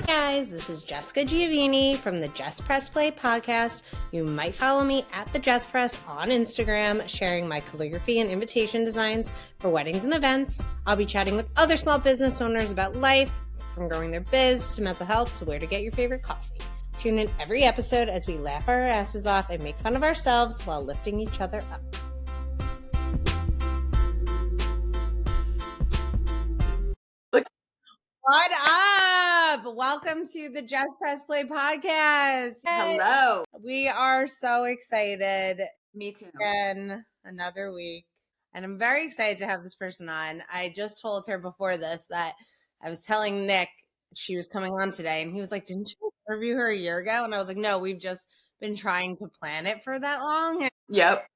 Guys, this is Jessica Giovini from the Just Press Play podcast. You might follow me at the Just Press on Instagram, sharing my calligraphy and invitation designs for weddings and events. I'll be chatting with other small business owners about life, from growing their biz to mental health to where to get your favorite coffee. Tune in every episode as we laugh our asses off and make fun of ourselves while lifting each other up. What up? Welcome to the Just Press Play podcast. Hello. We are so excited. Me too. Again, another week. And I'm very excited to have this person on. I just told her before this that I was telling Nick she was coming on today. And he was like, didn't you interview her a year ago? And I was like, no, we've just been trying to plan it for that long. Yep.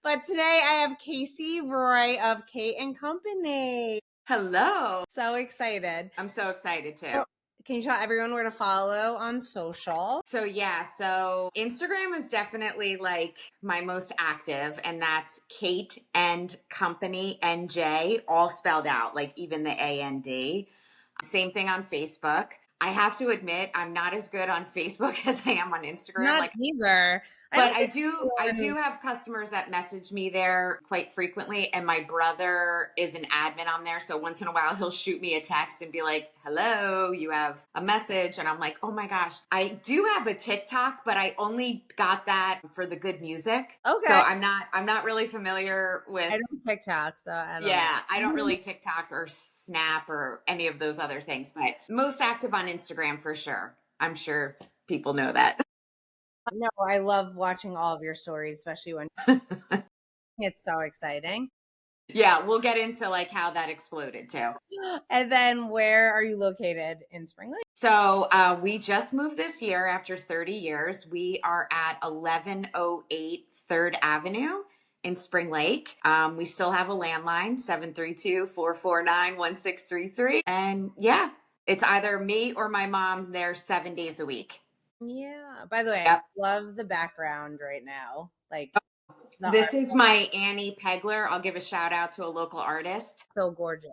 But today I have Kacey Roy of Kate and Company. Hello. So excited. I'm so excited too. Well, can you tell everyone where to follow on social? So Instagram is definitely like my most active, and that's Kate and Company NJ, all spelled out, like even the AND. Same thing on Facebook. I have to admit, I'm not as good on Facebook as I am on Instagram. Not either. But I do have customers that message me there quite frequently, and my brother is an admin on there. So once in a while, he'll shoot me a text and be like, hello, you have a message. And I'm like, oh my gosh, I do have a TikTok, but I only got that for the good music. Okay. So I'm not really familiar with. I don't TikTok, so I don't know. I don't really TikTok or Snap or any of those other things, but most active on Instagram for sure. I'm sure people know that. No, I love watching all of your stories, especially when it's so exciting. Yeah, we'll get into like how that exploded too. And then where are you located in Spring Lake? So we just moved this year after 30 years. We are at 1108 3rd Avenue in Spring Lake. We still have a landline, 732-449-1633. And yeah, it's either me or my mom there 7 days a week. Yeah. By the way, Yep. I love the background right now. Like this is my Annie Pegler. I'll give a shout out to a local artist. So gorgeous.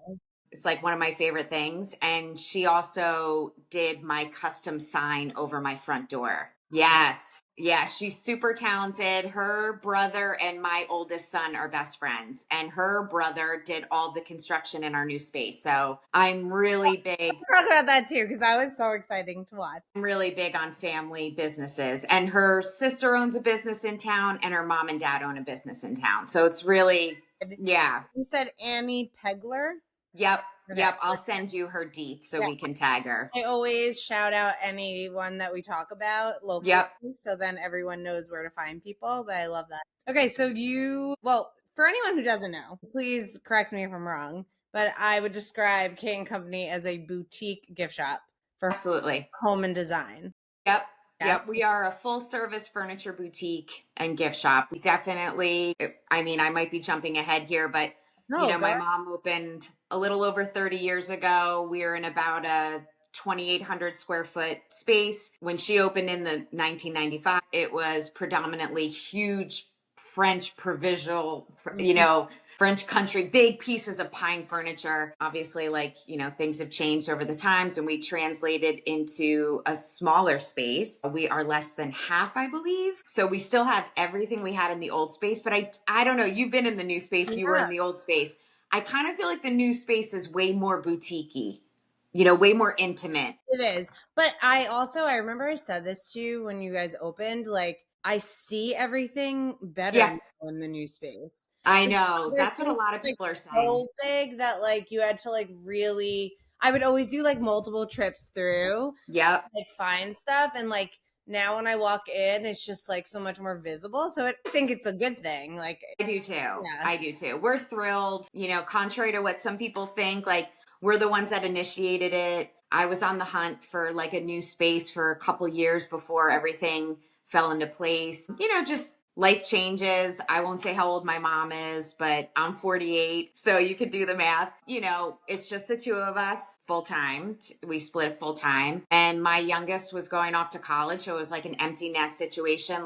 It's like one of my favorite things. And she also did my custom sign over my front door. Yes. Yeah, she's super talented. Her brother and my oldest son are best friends, and her brother did all the construction in our new space. So I'm really big. Let's talk about that too, because that was so exciting to watch. I'm really big on family businesses, and her sister owns a business in town, and her mom and dad own a business in town. So it's really, yeah. You said Annie Pegler? Yep. Yep, I'll send you her deets so we can tag her. I always shout out anyone that we talk about locally, so then everyone knows where to find people, but I love that. Okay, so for anyone who doesn't know, please correct me if I'm wrong, but I would describe Kate and Company as a boutique gift shop for absolutely home and design. Yep, we are a full service furniture boutique and gift shop. We definitely, I might be jumping ahead here, but my mom opened a little over 30 years ago. We were in about a 2,800 square foot space. When she opened in the 1995, it was predominantly huge French provisional, French country, big pieces of pine furniture. Obviously, things have changed over the times, and we translated into a smaller space. We are less than half, I believe. So we still have everything we had in the old space, but I don't know. You've been in the new space. You were in the old space. I kind of feel like the new space is way more boutique-y, way more intimate. It is. But I remember I said this to you when you guys opened, I see everything better in the new space. I know. That's what a lot of people are saying. So big that you had to really, I would always do multiple trips through. Yep. Find stuff. And now when I walk in, it's just so much more visible. So I think it's a good thing. I do too. Yeah. I do too. We're thrilled, contrary to what some people think, we're the ones that initiated it. I was on the hunt for a new space for a couple years before everything fell into place. Just life changes. I won't say how old my mom is, but I'm 48. So you could do the math. It's just the two of us full time. We split full time. And my youngest was going off to college. So it was an empty nest situation.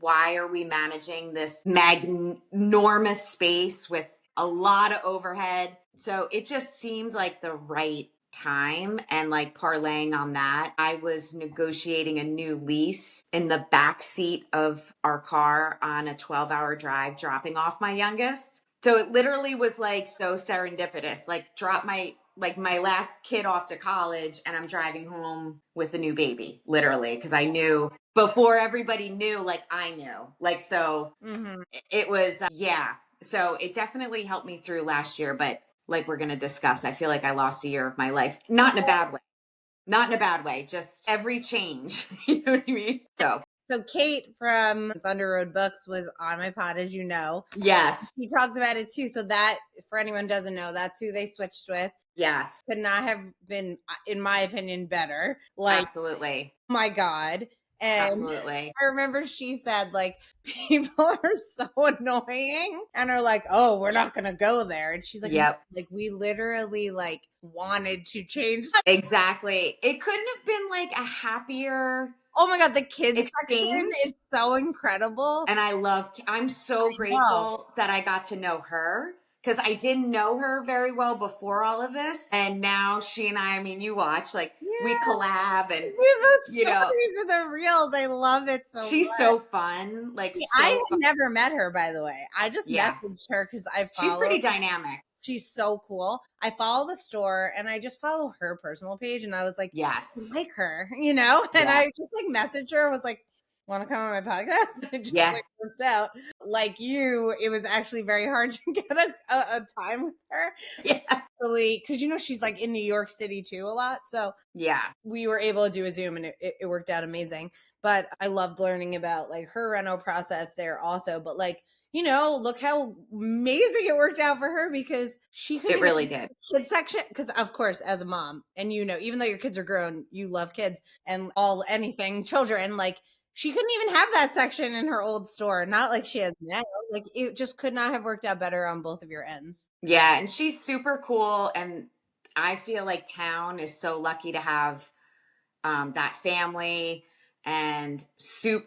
Why are we managing this enormous space with a lot of overhead? So it just seemed like the right time and like parlaying on that, I was negotiating a new lease in the back seat of our car on a 12-hour drive, dropping off my youngest. So it literally was like so serendipitous, like drop my last kid off to college and I'm driving home with a new baby, literally, because I knew before everybody knew, like I knew. Like, so it was, yeah. So it definitely helped me through last year, but like we're going to discuss, I feel like I lost a year of my life. Not in a bad way. Not in a bad way. Just every change. You know what I mean? So Kate from Thunder Road Books was on my pod, as you know. Yes. She talks about it too. So that, for anyone who doesn't know, that's who they switched with. Yes. Could not have been, in my opinion, better. Like, absolutely. My God. And Absolutely. I remember she said, like, people are so annoying and are like, oh, we're not going to go there. And she's like, Yep. like, we literally like wanted to change. Exactly. It couldn't have been like a happier. Oh my God, the kids exchange section is so incredible. And I'm so grateful that I got to know her, because I didn't know her very well before all of this. And now she and I mean, you watch, like we collab and the you know, stories of the reels. I love it so she's much. so fun. Like, See, so I had fun. never met her, by the way. I just Yeah. messaged her because I follow. She's pretty dynamic. She's so cool. I follow the store and I just follow her personal page. And I was like, Yes. I like her, you know? And Yeah. I just like messaged her, was like, want to come on my podcast? And it just like worked out. Like you, it was actually very hard to get a time with her. Yeah. Because, you know, she's like in New York City too a lot. So Yeah. we were able to do a Zoom and it worked out amazing. But I loved learning about like her reno process there also. But like, you know, look how amazing it worked out for her, because she couldn't It really did. Kids section, because of course, as a mom, and you know, even though your kids are grown, you love kids and anything children, like she couldn't even have that section in her old store, not like she has now. Like it just could not have worked out better on both of your ends. Yeah, and she's super cool, and I feel like town is so lucky to have that family, and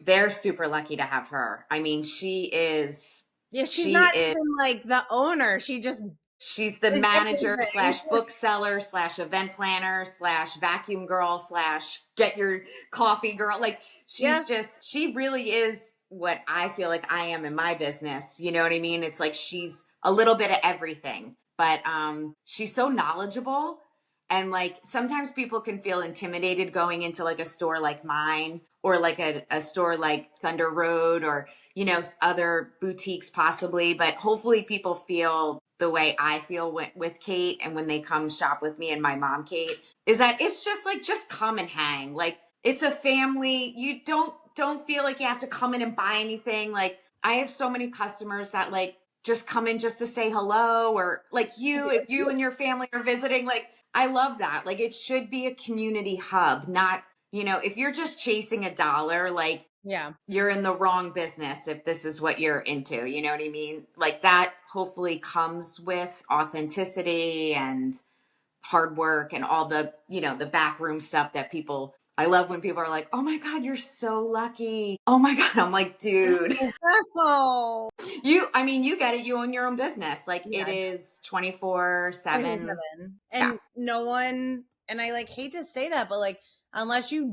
they're super lucky to have her. I mean, she is. Yeah, she's not even like the owner. She's the manager / bookseller / event planner / vacuum girl / get your coffee girl. Like she really is what I feel like I am in my business. You know what I mean? It's like she's a little bit of everything, but she's so knowledgeable. And like sometimes people can feel intimidated going into like a store like mine, or like a store like Thunder Road, or, you know, other boutiques possibly. But hopefully people feel the way I feel with Kate, and when they come shop with me and my mom, Kate, is that it's just like, just come and hang. Like it's a family. You don't feel like you have to come in and buy anything. Like I have so many customers that like just come in just to say hello, or like if you and your family are visiting, like I love that. Like it should be a community hub, not, you know, if you're just chasing a dollar, like you're in the wrong business if this is what you're into. You know what I mean? Like that hopefully comes with authenticity and hard work and all the, you know, the backroom stuff that people, I love when people are like, oh my God, you're so lucky. Oh my God. I'm like, dude, you get it. You own your own business. Like it is 24/7. And no one, and I like hate to say that, but like, unless you're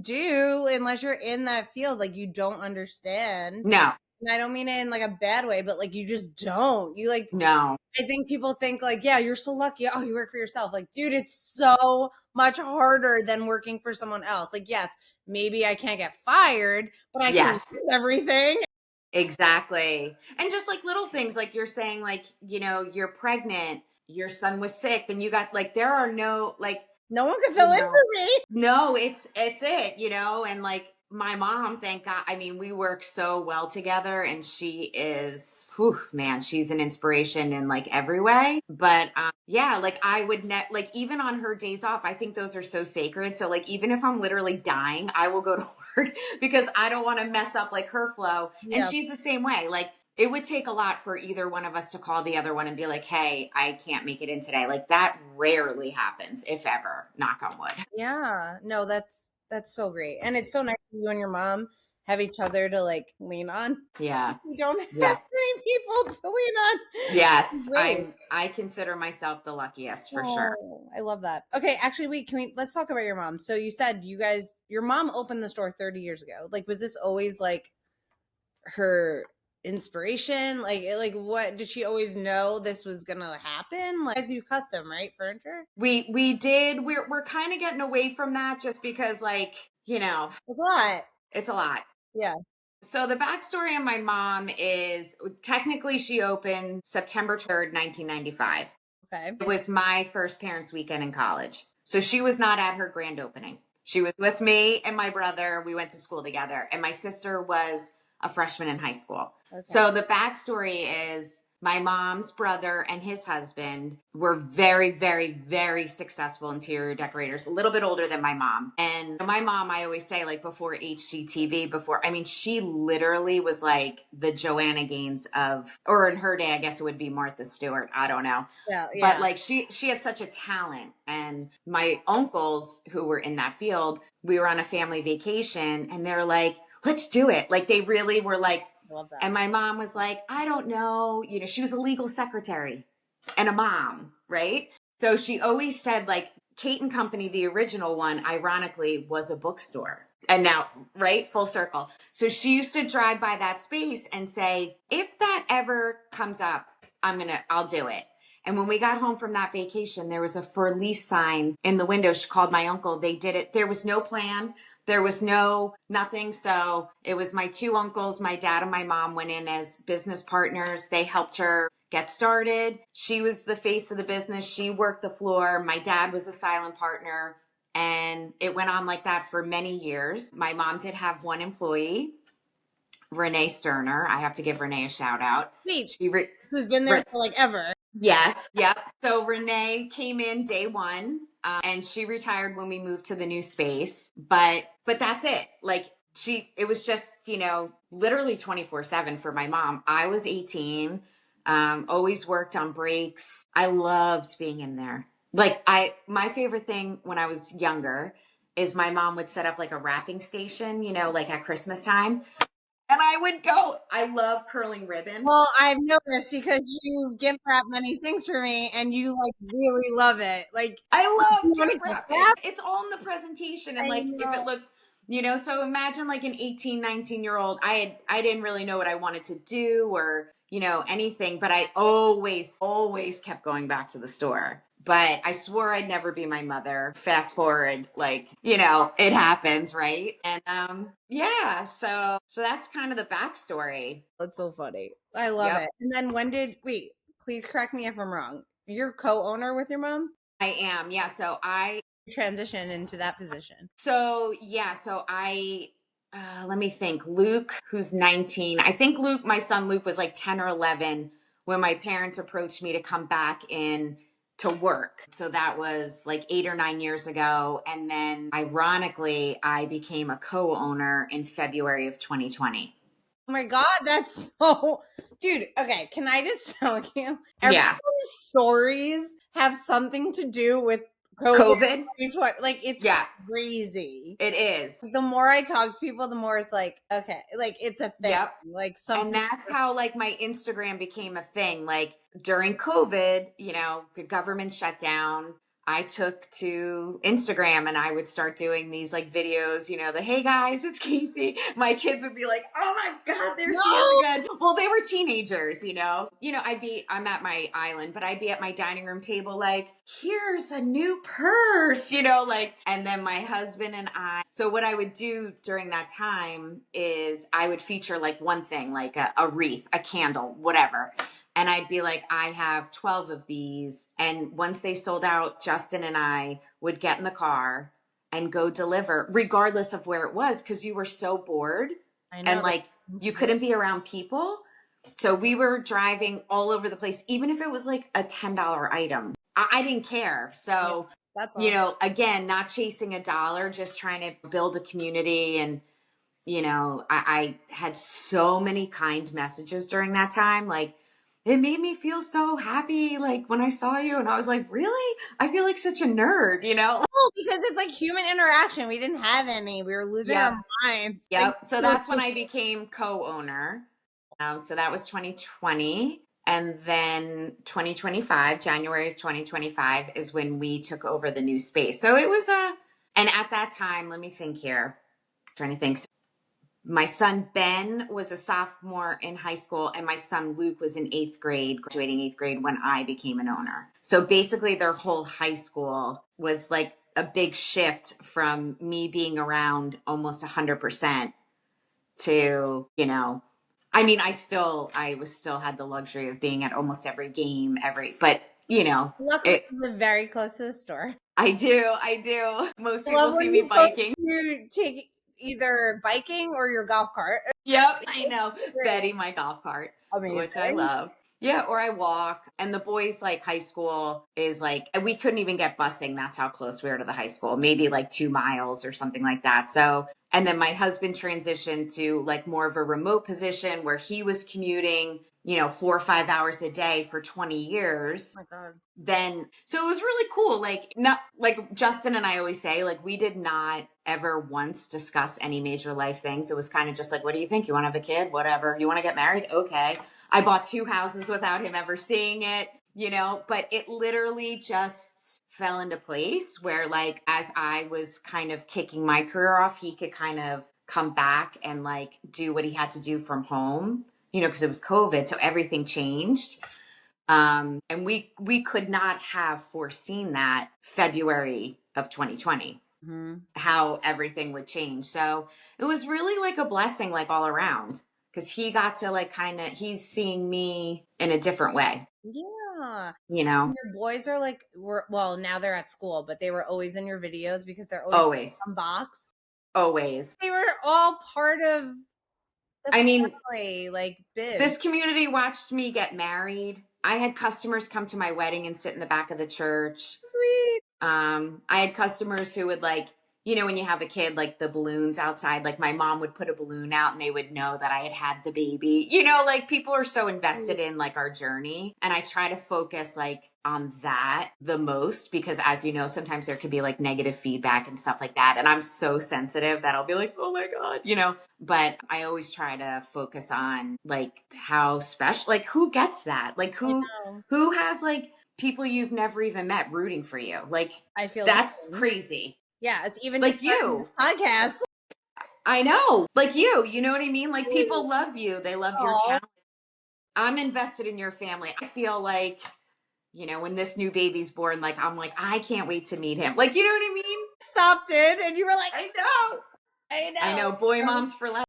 in that field, like you don't understand. No. And I don't mean it in like a bad way, but like you just don't. You like, no. I think people think like, yeah, you're so lucky. Oh, you work for yourself. Like, dude, it's so much harder than working for someone else. Like, yes, maybe I can't get fired, but I can do everything. Exactly. And just like little things, like you're saying, like, you know, you're pregnant, your son was sick, and you got like, there are no, like, no one can fill in for me. No, it's it, you know, and like my mom, thank God. I mean, we work so well together, and she is, man, she's an inspiration in like every way. But yeah, like I would like even on her days off, I think those are so sacred. So like even if I'm literally dying, I will go to work because I don't want to mess up like her flow. And she's the same way. Like it would take a lot for either one of us to call the other one and be like, hey, I can't make it in today. Like that rarely happens, if ever, knock on wood. Yeah, no, that's so great. And it's so nice for you and your mom have each other to like lean on. Yeah. We don't have Yeah. many people to lean on. Yes. Great. I consider myself the luckiest for sure. Oh, I love that. Okay, actually, wait, let's talk about your mom. So you said your mom opened the store 30 years ago. Like, was this always like her inspiration? Like what did she always know this was gonna happen? Like, you guys do custom, right? Furniture? We did. We're kind of getting away from that just because, like, It's a lot. it's a lot. Yeah. So the backstory on my mom is technically she opened September 3rd, 1995. Okay. It was my first parents' weekend in college. So she was not at her grand opening. She was with me and my brother. We went to school together. And my sister was a freshman in high school. Okay. So the backstory is my mom's brother and his husband were very, very, very successful interior decorators, a little bit older than my mom. And my mom, I always say, like, before HGTV, she literally was like the Joanna Gaines of, or in her day, I guess it would be Martha Stewart. I don't know. Yeah. But like she had such a talent. And my uncles who were in that field, we were on a family vacation and they're like, let's do it. Like they really were like, love that. And my mom was like, I don't know. She was a legal secretary and a mom, right? So she always said, like, Kate and Company, the original one, ironically, was a bookstore. And now, right? Full circle. So she used to drive by that space and say, if that ever comes up, I'll do it. And when we got home from that vacation, there was a for lease sign in the window. She called my uncle. They did it. There was no plan. There was nothing. So it was my two uncles, my dad and my mom went in as business partners. They helped her get started. She was the face of the business. She worked the floor. My dad was a silent partner. And it went on like that for many years. My mom did have one employee, Renee Sterner. I have to give Renee a shout out. Wait, who's been there for like ever. Yes. Yep. So Renee came in day one, and she retired when we moved to the new space. But that's it. Like it was just, literally 24/7 for my mom. I was 18, always worked on breaks. I loved being in there. Like my favorite thing when I was younger is my mom would set up like a wrapping station, like at Christmas time. And I would go. I love curling ribbon. Well, I've noticed because you gift wrap many things for me and you like really love it. Like I love gift wrapping. It's all in the presentation. And like if it looks, so imagine like an 18, 19-year-old. I didn't really know what I wanted to do or, anything, but I always kept going back to the store. But I swore I'd never be my mother. Fast forward, like, it happens, right? And yeah, so that's kind of the backstory. That's so funny. I love it. And then please correct me if I'm wrong. You're co-owner with your mom? I am, yeah. So I transition into that position. So I let me think. Luke, who's 19. I think my son Luke was like 10 or 11 when my parents approached me to come back in to work. So that was like 8 or 9 years ago. And then ironically, I became a co-owner in February of 2020. Oh my God, that's so, dude. Okay, can I just tell you? Everyone's stories have something to do with COVID. Like it's crazy. It is. The more I talk to people, the more it's like, okay, like it's a thing. Yep. Like something. And that's how like my Instagram became a thing. Like during COVID, the government shut down. I took to Instagram and I would start doing these like videos, the hey guys, it's Kacey. My kids would be like, oh my God, there she is again. Well, they were teenagers, I'm at my island, but I'd be at my dining room table like, here's a new purse, and then my husband and I. So what I would do during that time is I would feature like one thing, like a wreath, a candle, whatever. And I'd be like, I have 12 of these. And once they sold out, Justin and I would get in the car and go deliver, regardless of where it was, because you were so bored. I know. And like, you couldn't be around people. So we were driving all over the place, even if it was like a $10 item. I didn't care. So, that's awesome. Again, not chasing a dollar, just trying to build a community. And, I had so many kind messages during that time. Like, it made me feel so happy, like, when I saw you. And I was like, really? I feel like such a nerd, you know? Oh, because it's like human interaction. We didn't have any. We were losing our minds. Like, Yep. So that's when I became co-owner. So that was 2020. And then 2025, January of 2025 is when we took over the new space. So it was and at that time, let me think here. I'm trying to think. My son Ben was a sophomore in high school, and my son Luke was in eighth grade, graduating eighth grade when I became an owner. So basically, their whole high school was like a big shift from me being around almost 100% to, you know, I mean, I was still had the luxury of being at almost every game, but you know, luckily, you live very close to the store. I do. Most people see me biking. You take either biking or your golf cart. Yep, I know. Betty, my golf cart, which I love. Yeah, or I walk. And the boys, like, high school is like, we couldn't even get busing. That's how close we were to the high school, maybe like 2 miles or something like that. So, and then my husband transitioned to like more of a remote position where he was commuting, 4 or 5 hours a day for 20 years. Oh my God. Then, so it was really cool. Like, not like Justin and I always say, like, we did not ever once discuss any major life things. It was kind of just like, what do you think? You want to have a kid? Whatever. You want to get married? Okay. I bought 2 houses without him ever seeing it, but it literally just fell into place where, like, as I was kind of kicking my career off, he could kind of come back and like do what he had to do from home, because it was COVID. So everything changed. And we could not have foreseen that February of 2020, how everything would change. So it was really like a blessing, like all around, because he got to like he's seeing me in a different way. Yeah. Your boys are like, now they're at school, but they were always in your videos because they're always in some box. Always. They were all part of the family, like this community watched me get married. I had customers come to my wedding and sit in the back of the church. Sweet. I had customers who would like, when you have a kid, like the balloons outside, like my mom would put a balloon out and they would know that I had the baby, like people are so invested in like our journey. And I try to focus like on that the most because as you know, sometimes there could be like negative feedback and stuff like that. And I'm so sensitive that I'll be like, oh my God, but I always try to focus on like how special, like who gets that? Like who has like people you've never even met rooting for you? Like I feel that's crazy. Yeah, it's even like you podcast. I know, like you know what I mean? Like people love you. They love your talent. I'm invested in your family. I feel like, when this new baby's born, like, I'm like, I can't wait to meet him. Like, you know what I mean? Stopped it and you were like, I know. Boy moms for life.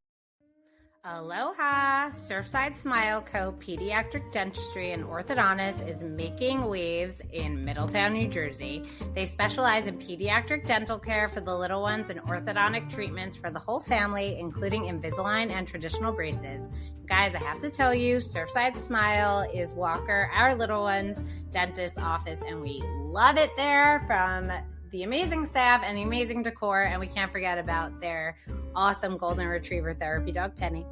Aloha! Surfside Smile Co. Pediatric Dentistry and Orthodontist is making waves in Middletown, New Jersey. They specialize in pediatric dental care for the little ones and orthodontic treatments for the whole family, including Invisalign and traditional braces. Guys, I have to tell you, Surfside Smile is Walker, our little one's dentist office, and we love it there from the amazing staff and the amazing decor, and we can't forget about their awesome golden retriever therapy dog, Penny.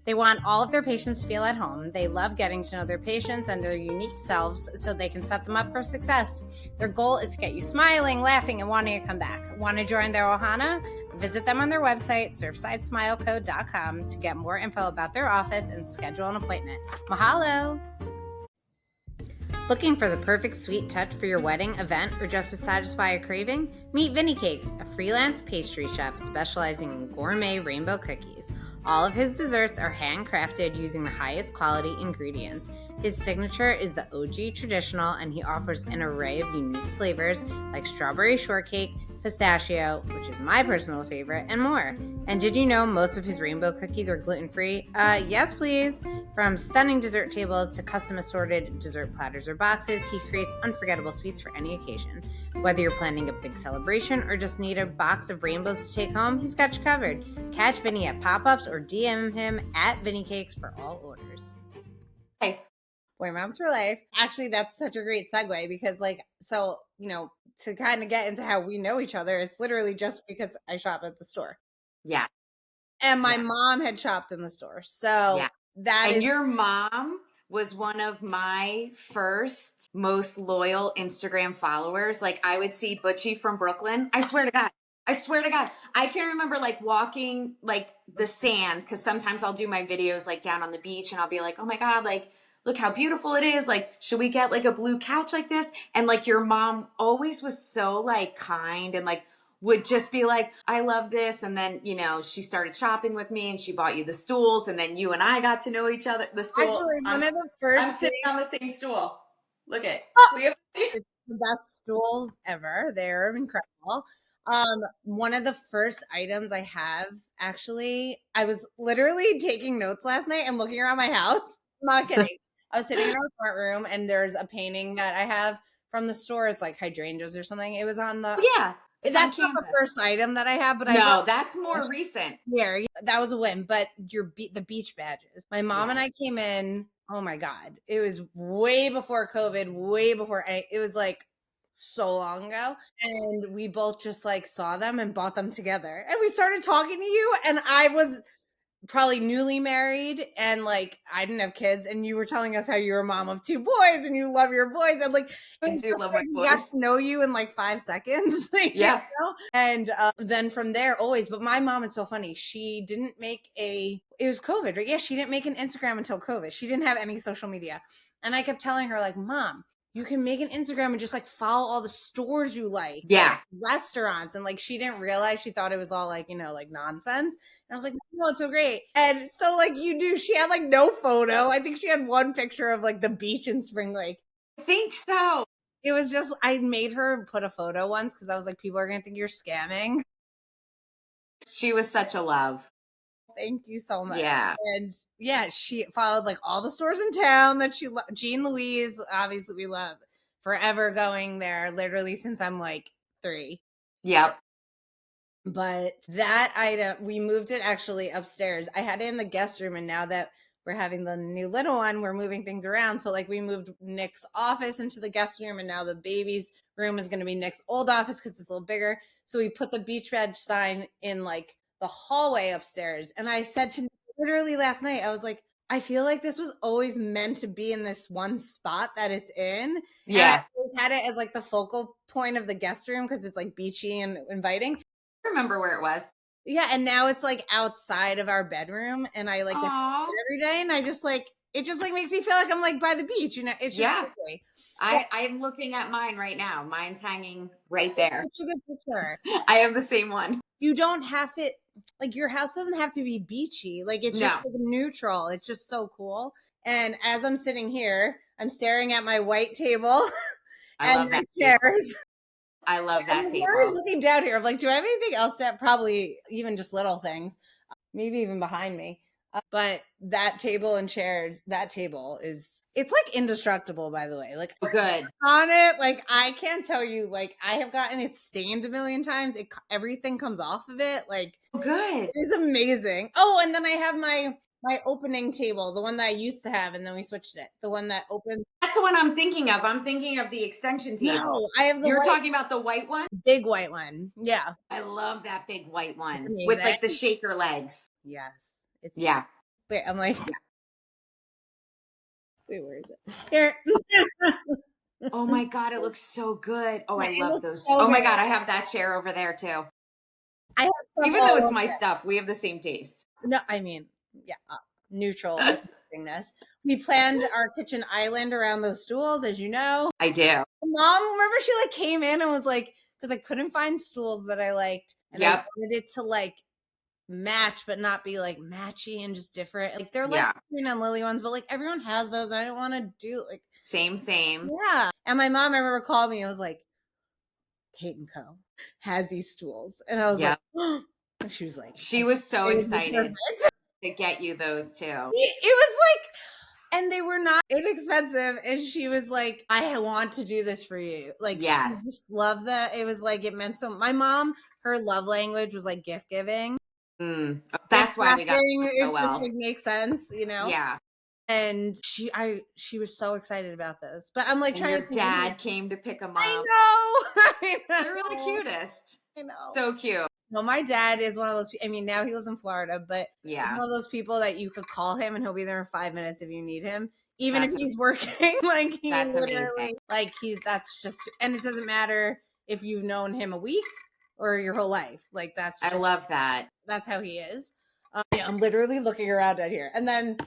They want all of their patients to feel at home. They love getting to know their patients and their unique selves so they can set them up for success. Their goal is to get you smiling, laughing, and wanting to come back. Want to join their ohana? Visit them on their website, surfsidesmileco.com, to get more info about their office and schedule an appointment. Mahalo! Looking for the perfect sweet touch for your wedding, event, or just to satisfy a craving? Meet Vinny Cakes, a freelance pastry chef specializing in gourmet rainbow cookies. All of his desserts are handcrafted using the highest quality ingredients. His signature is the OG traditional, and he offers an array of unique flavors like strawberry shortcake, pistachio, which is my personal favorite, and more. And did you know most of his rainbow cookies are gluten-free? Yes, please. From stunning dessert tables to custom assorted dessert platters or boxes, he creates unforgettable sweets for any occasion. Whether you're planning a big celebration or just need a box of rainbows to take home, he's got you covered. Catch Vinny at pop-ups or DM him at Vinny Cakes for all orders. Life. Boy Moms for Life. Actually, that's such a great segue because, to kind of get into how we know each other, it's literally just because I shop at the store. Yeah. And my mom had shopped in the store. So that and is... your mom was one of my first most loyal Instagram followers. Like I would see Butchie from Brooklyn. I swear to God. I swear to God. I can remember like walking like the sand because sometimes I'll do my videos like down on the beach and I'll be like, oh my God, like look how beautiful it is. Like, should we get like a blue couch like this? And like your mom always was so like kind and like would just be like, I love this. And then, you know, she started shopping with me and she bought you the stools. And then you and I got to know each other. The stool. Actually, one of the I'm first sitting on the same stool. Look at we have it's the best stools ever. They're incredible. One of the first items I have, actually, I was literally taking notes last night and looking around my house. I'm not kidding. I was sitting in our front room and there's a painting that I have from the store. It's like hydrangeas or something. It was on the yeah. It's on that's not the campus. first item that I have, but I No, brought that's more recent. yeah, that was a win. But the beach badges. My mom and I Yes. came in. Oh my God. It was way before COVID, way before it was like so long ago. And we both just like saw them and bought them together. And we started talking to you. And I was probably newly married and like I didn't have kids, and you were telling us how you're a mom of 2 boys and you love your boys, and like I do love my we got boys. to know you in like 5 seconds. Like, Yeah. you know? And then from there always, but my mom is so funny. She didn't make it was COVID, right? Yeah, she didn't make an Instagram until COVID. She didn't have any social media. And I kept telling her like, Mom, you can make an Instagram and just like follow all the stores you like, Yeah. restaurants. And like she didn't realize, she thought it was all like, you know, like nonsense. And I was like, no, it's so great. And so like you do, she had like no photo. I think she had one picture of like the beach in Spring Lake. I think so. It was just, I made her put a photo once because I was like, people are going to think you're scamming. She was such a love. Thank you so much. Yeah. And yeah, she followed like all the stores in town that Jean Louise, obviously we love, forever going there, literally since I'm like 3. Yep. But that item, we moved it actually upstairs. I had it in the guest room, and now that we're having the new little one, we're moving things around. So like we moved Nick's office into the guest room, and now the baby's room is going to be Nick's old office because it's a little bigger. So we put the beach badge sign in like the hallway upstairs. And I said to Nick literally last night, I was like, I feel like this was always meant to be in this one spot that it's in. Yeah. And I always had it as like the focal point of the guest room because it's like beachy and inviting. I remember where it was. Yeah, and now it's like outside of our bedroom, and I like get to see it every day, and I just like it just like makes me feel like I'm like by the beach, you know. It's just lovely. I'm looking at mine right now. Mine's hanging right there. It's a good picture. I have the same one. You don't have it like your house doesn't have to be beachy. Like it's just like neutral. It's just so cool. And as I'm sitting here, I'm staring at my white table and my chairs. I love that table. I'm looking down here. I'm like, do I have anything else that probably even just little things, maybe even behind me. But that table and chairs, that table it's like indestructible, by the way. Like good on it, like I can't tell you, like I have gotten it stained a million times. Everything comes off of it. Like good. It's amazing. Oh, and then I have my opening table, the one that I used to have, and then we switched it. The one that opens. That's the one I'm thinking of. I'm thinking of the extension table. No, I have the You're talking about the white one? Big white one. Yeah. I love that big white one with like the shaker legs. Yes. It's Wait, I'm like wait, where is it? Here. Oh my God, it looks so good. Oh, I love those. So oh my God, I have that chair over there too. I have even though it's my stuff, we have the same taste. No, I mean, yeah, neutral this. We planned our kitchen island around those stools, as you know. I do. Mom, remember she like came in and was like, because I couldn't find stools that I liked, and I wanted it to like match, but not be like matchy and just different. Like they're like Serena and Lily ones, but like everyone has those. And I don't want to do like same. Yeah. And my mom, I remember, called me and was like, Kate and Co. has these stools, and I was like, oh. And she was like, she was so excited to get you those too. It was like, and they were not inexpensive. And she was like, I want to do this for you. Like, she just loved that. It was like, it meant so. My mom, her love language was like gift giving. That's why we got it so just like makes sense, you know? Yeah. And she was so excited about this. But I'm like, your dad came to pick them up. I know. They're the cutest. I know. So cute. No, my dad is one of those. I mean, now he lives in Florida, but he's one of those people that you could call him and he'll be there in 5 minutes if you need him. even if he's working. Like he That's literally, amazing. like that's just, and it doesn't matter if you've known him a week or your whole life. Like that's just, I love that. That's how he is. Yeah, I'm literally looking around at here. And then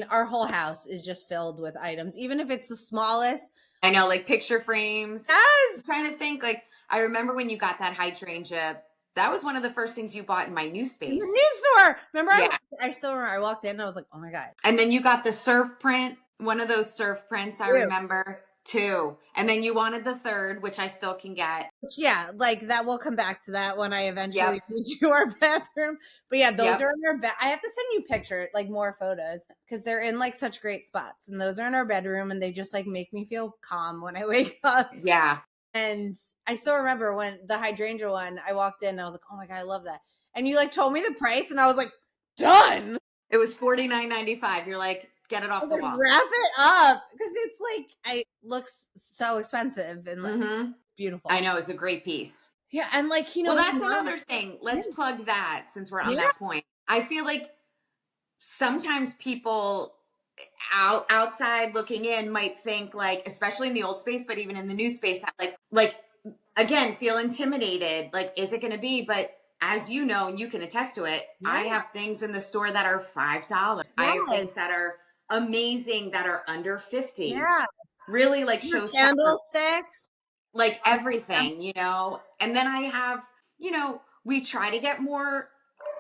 our whole house is just filled with items, even if it's the smallest. I know, like picture frames. Yes. I'm trying to think, like, I remember when you got that hydrangea, that was one of the first things you bought in my new space. In the new store. Remember, yeah. I still remember, I walked in and I was like, oh my God. And then you got the surf print, one of those surf prints, I remember. 2. And then you wanted the 3rd, which I still can get. Yeah, like that. We'll come back to that when I eventually do our bathroom. But yeah, those are in our bed. I have to send you pictures, like more photos, because they're in like such great spots. And those are in our bedroom, and they just like make me feel calm when I wake up. Yeah. And I still remember when the hydrangea one, I walked in and I was like, oh my God, I love that. And you like told me the price, and I was like, done. It was $49.95. You're like, get it off the wall. Wrap it up, because it's like it looks so expensive and like beautiful. I know, it's a great piece. Yeah, and like well, that's another thing. Let's plug that since we're on that point. I feel like sometimes people outside looking in might think, like, especially in the old space, but even in the new space, like again, feel intimidated. Like, is it going to be? But as you know, and you can attest to it, I have things in the store that are $5. I have things that are amazing that are under 50. Yeah. Really, like, show candlesticks, like everything, you know. And then I have, you know, we try to get more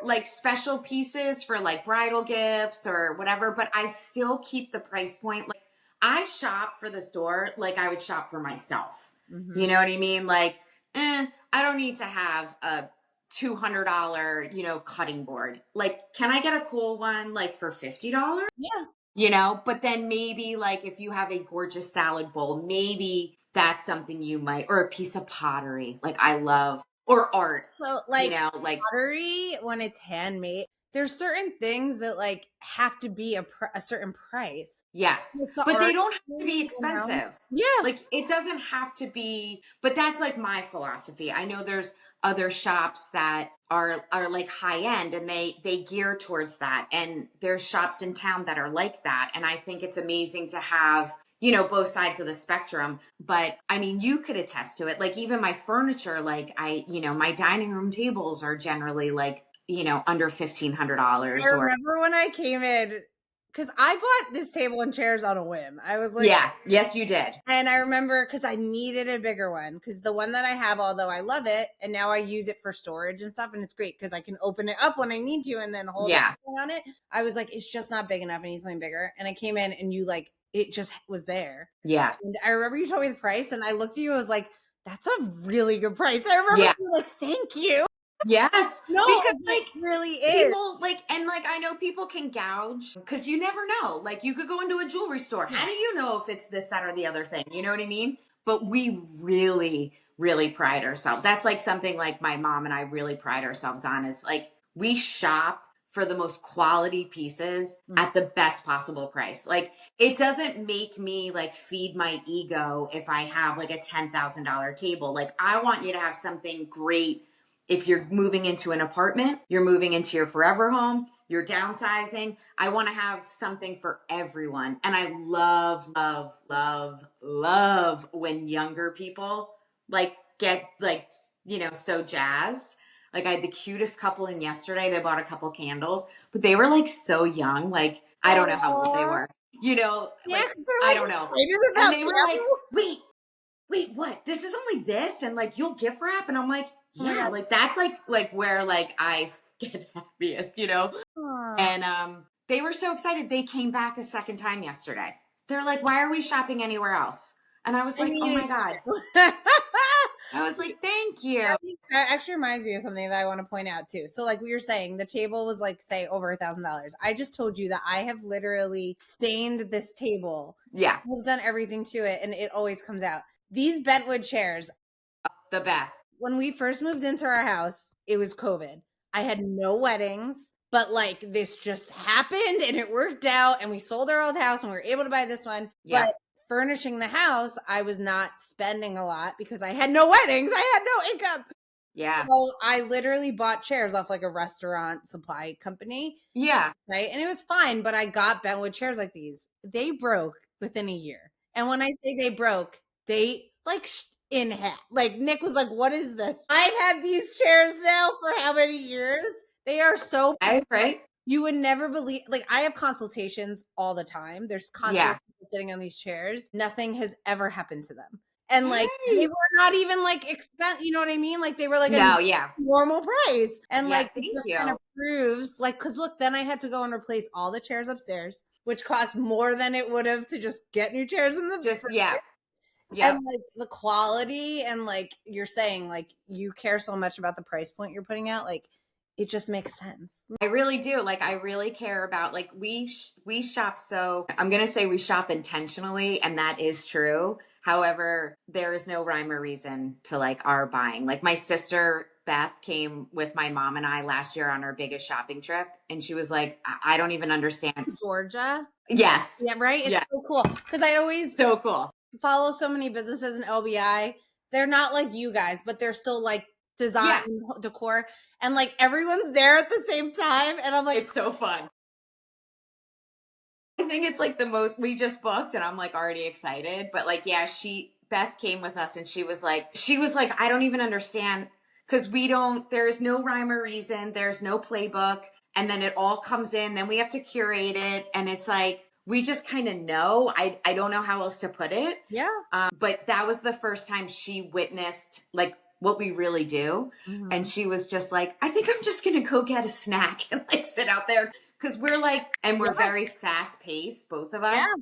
like special pieces for like bridal gifts or whatever, but I still keep the price point. Like, I shop for the store like I would shop for myself. You know what I mean? Like, I don't need to have a $200, you know, cutting board. Like, can I get a cool one like for $50? Yeah. You know, but then maybe like if you have a gorgeous salad bowl, maybe that's something you might, or a piece of pottery. Like, I love, or art. So like, you know, like pottery, when it's handmade, there's certain things that like have to be a certain price. Yes, but they don't have to be expensive. Yeah, like it doesn't have to be. But that's like my philosophy. I know there's other shops that are like high end, and they gear towards that. And there's shops in town that are like that. And I think it's amazing to have, you know, both sides of the spectrum. But I mean, you could attest to it. Like, even my furniture, like you know, my dining room tables are generally like, you know, under $1,500. I remember when I came in, because I bought this table and chairs on a whim. I was like, yeah, yes, you did. And I remember because I needed a bigger one, because the one that I have, although I love it, and now I use it for storage and stuff, and it's great because I can open it up when I need to and then hold it on it. I was like, it's just not big enough. I need something bigger. And I came in and you like, it just was there. Yeah. And I remember you told me the price, and I looked at you, I was like, that's a really good price. I remember you like, thank you. Yes. No, because like really is. People like, and like, I know people can gouge because you never know. Like, you could go into a jewelry store. How do you know if it's this, that, or the other thing? You know what I mean? But we really, really pride ourselves. That's like something like my mom and I really pride ourselves on, is like, we shop for the most quality pieces at the best possible price. Like, it doesn't make me like feed my ego if I have like a $10,000 table. Like, I want you to have something great. If you're moving into an apartment, you're moving into your forever home, you're downsizing, I want to have something for everyone. And I love, love, love, love when younger people like get like, you know, so jazzed. Like, I had the cutest couple in yesterday. They bought a couple candles, but they were like so young. Like, I don't know how old they were, you know, like, I don't know. And they were like, wait, what? This is only this? And like, you'll gift wrap? And I'm like, yeah, like that's like where like I get happiest, you know? And they were so excited. They came back a second time yesterday. They're like, why are we shopping anywhere else? And I was like, oh my God. I was like, thank you. That actually reminds me of something that I want to point out too. So like we were saying, the table was like, say, over $1,000. I just told you that I have literally stained this table. Yeah. I've done everything to it, and it always comes out. These bentwood chairs, the best. When we first moved into our house, it was COVID. I had no weddings, but like this just happened and it worked out, and we sold our old house and we were able to buy this one. Yeah. But furnishing the house, I was not spending a lot because I had no weddings. I had no income. Yeah. So I literally bought chairs off like a restaurant supply company. Yeah. Right. And it was fine, but I got Bentwood chairs like these. They broke within a year. And when I say they broke, they like in half. Like Nick was like, "What is this?" I've had these chairs now for how many years? They are so Right. you would never believe. Like I have consultations all the time. There's constantly people sitting on these chairs. Nothing has ever happened to them. And like they were not even like expensive, you know what I mean? Like they were like a normal price. And like it just kind of proves like because look, then I had to go and replace all the chairs upstairs, which cost more than it would have to just get new chairs in the and like the quality and like you're saying, like you care so much about the price point you're putting out, like it just makes sense. I really do. Like, I really care about, like, we shop. So I'm going to say we shop intentionally, and that is true. However, there is no rhyme or reason to like our buying. Like my sister Beth came with my mom and I last year on our biggest shopping trip. And she was like, I don't even understand. Georgia. Yes. Yeah. Right. It's so cool. Cause I always so cool. Follow so many businesses in LBI. They're not like you guys, but they're still like design decor. And like everyone's there at the same time. And I'm like, it's so fun. I think it's like the most we just booked and I'm like already excited. But like, yeah, Beth came with us and she was like, I don't even understand because there's no rhyme or reason. There's no playbook. And then it all comes in, then we have to curate it. And it's like, we just kind of know. I don't know how else to put it. Yeah. But that was the first time she witnessed like what we really do. Mm-hmm. And she was just like, I think I'm just going to go get a snack and like sit out there. Cause we're like, and we're very fast paced, both of us. Yeah.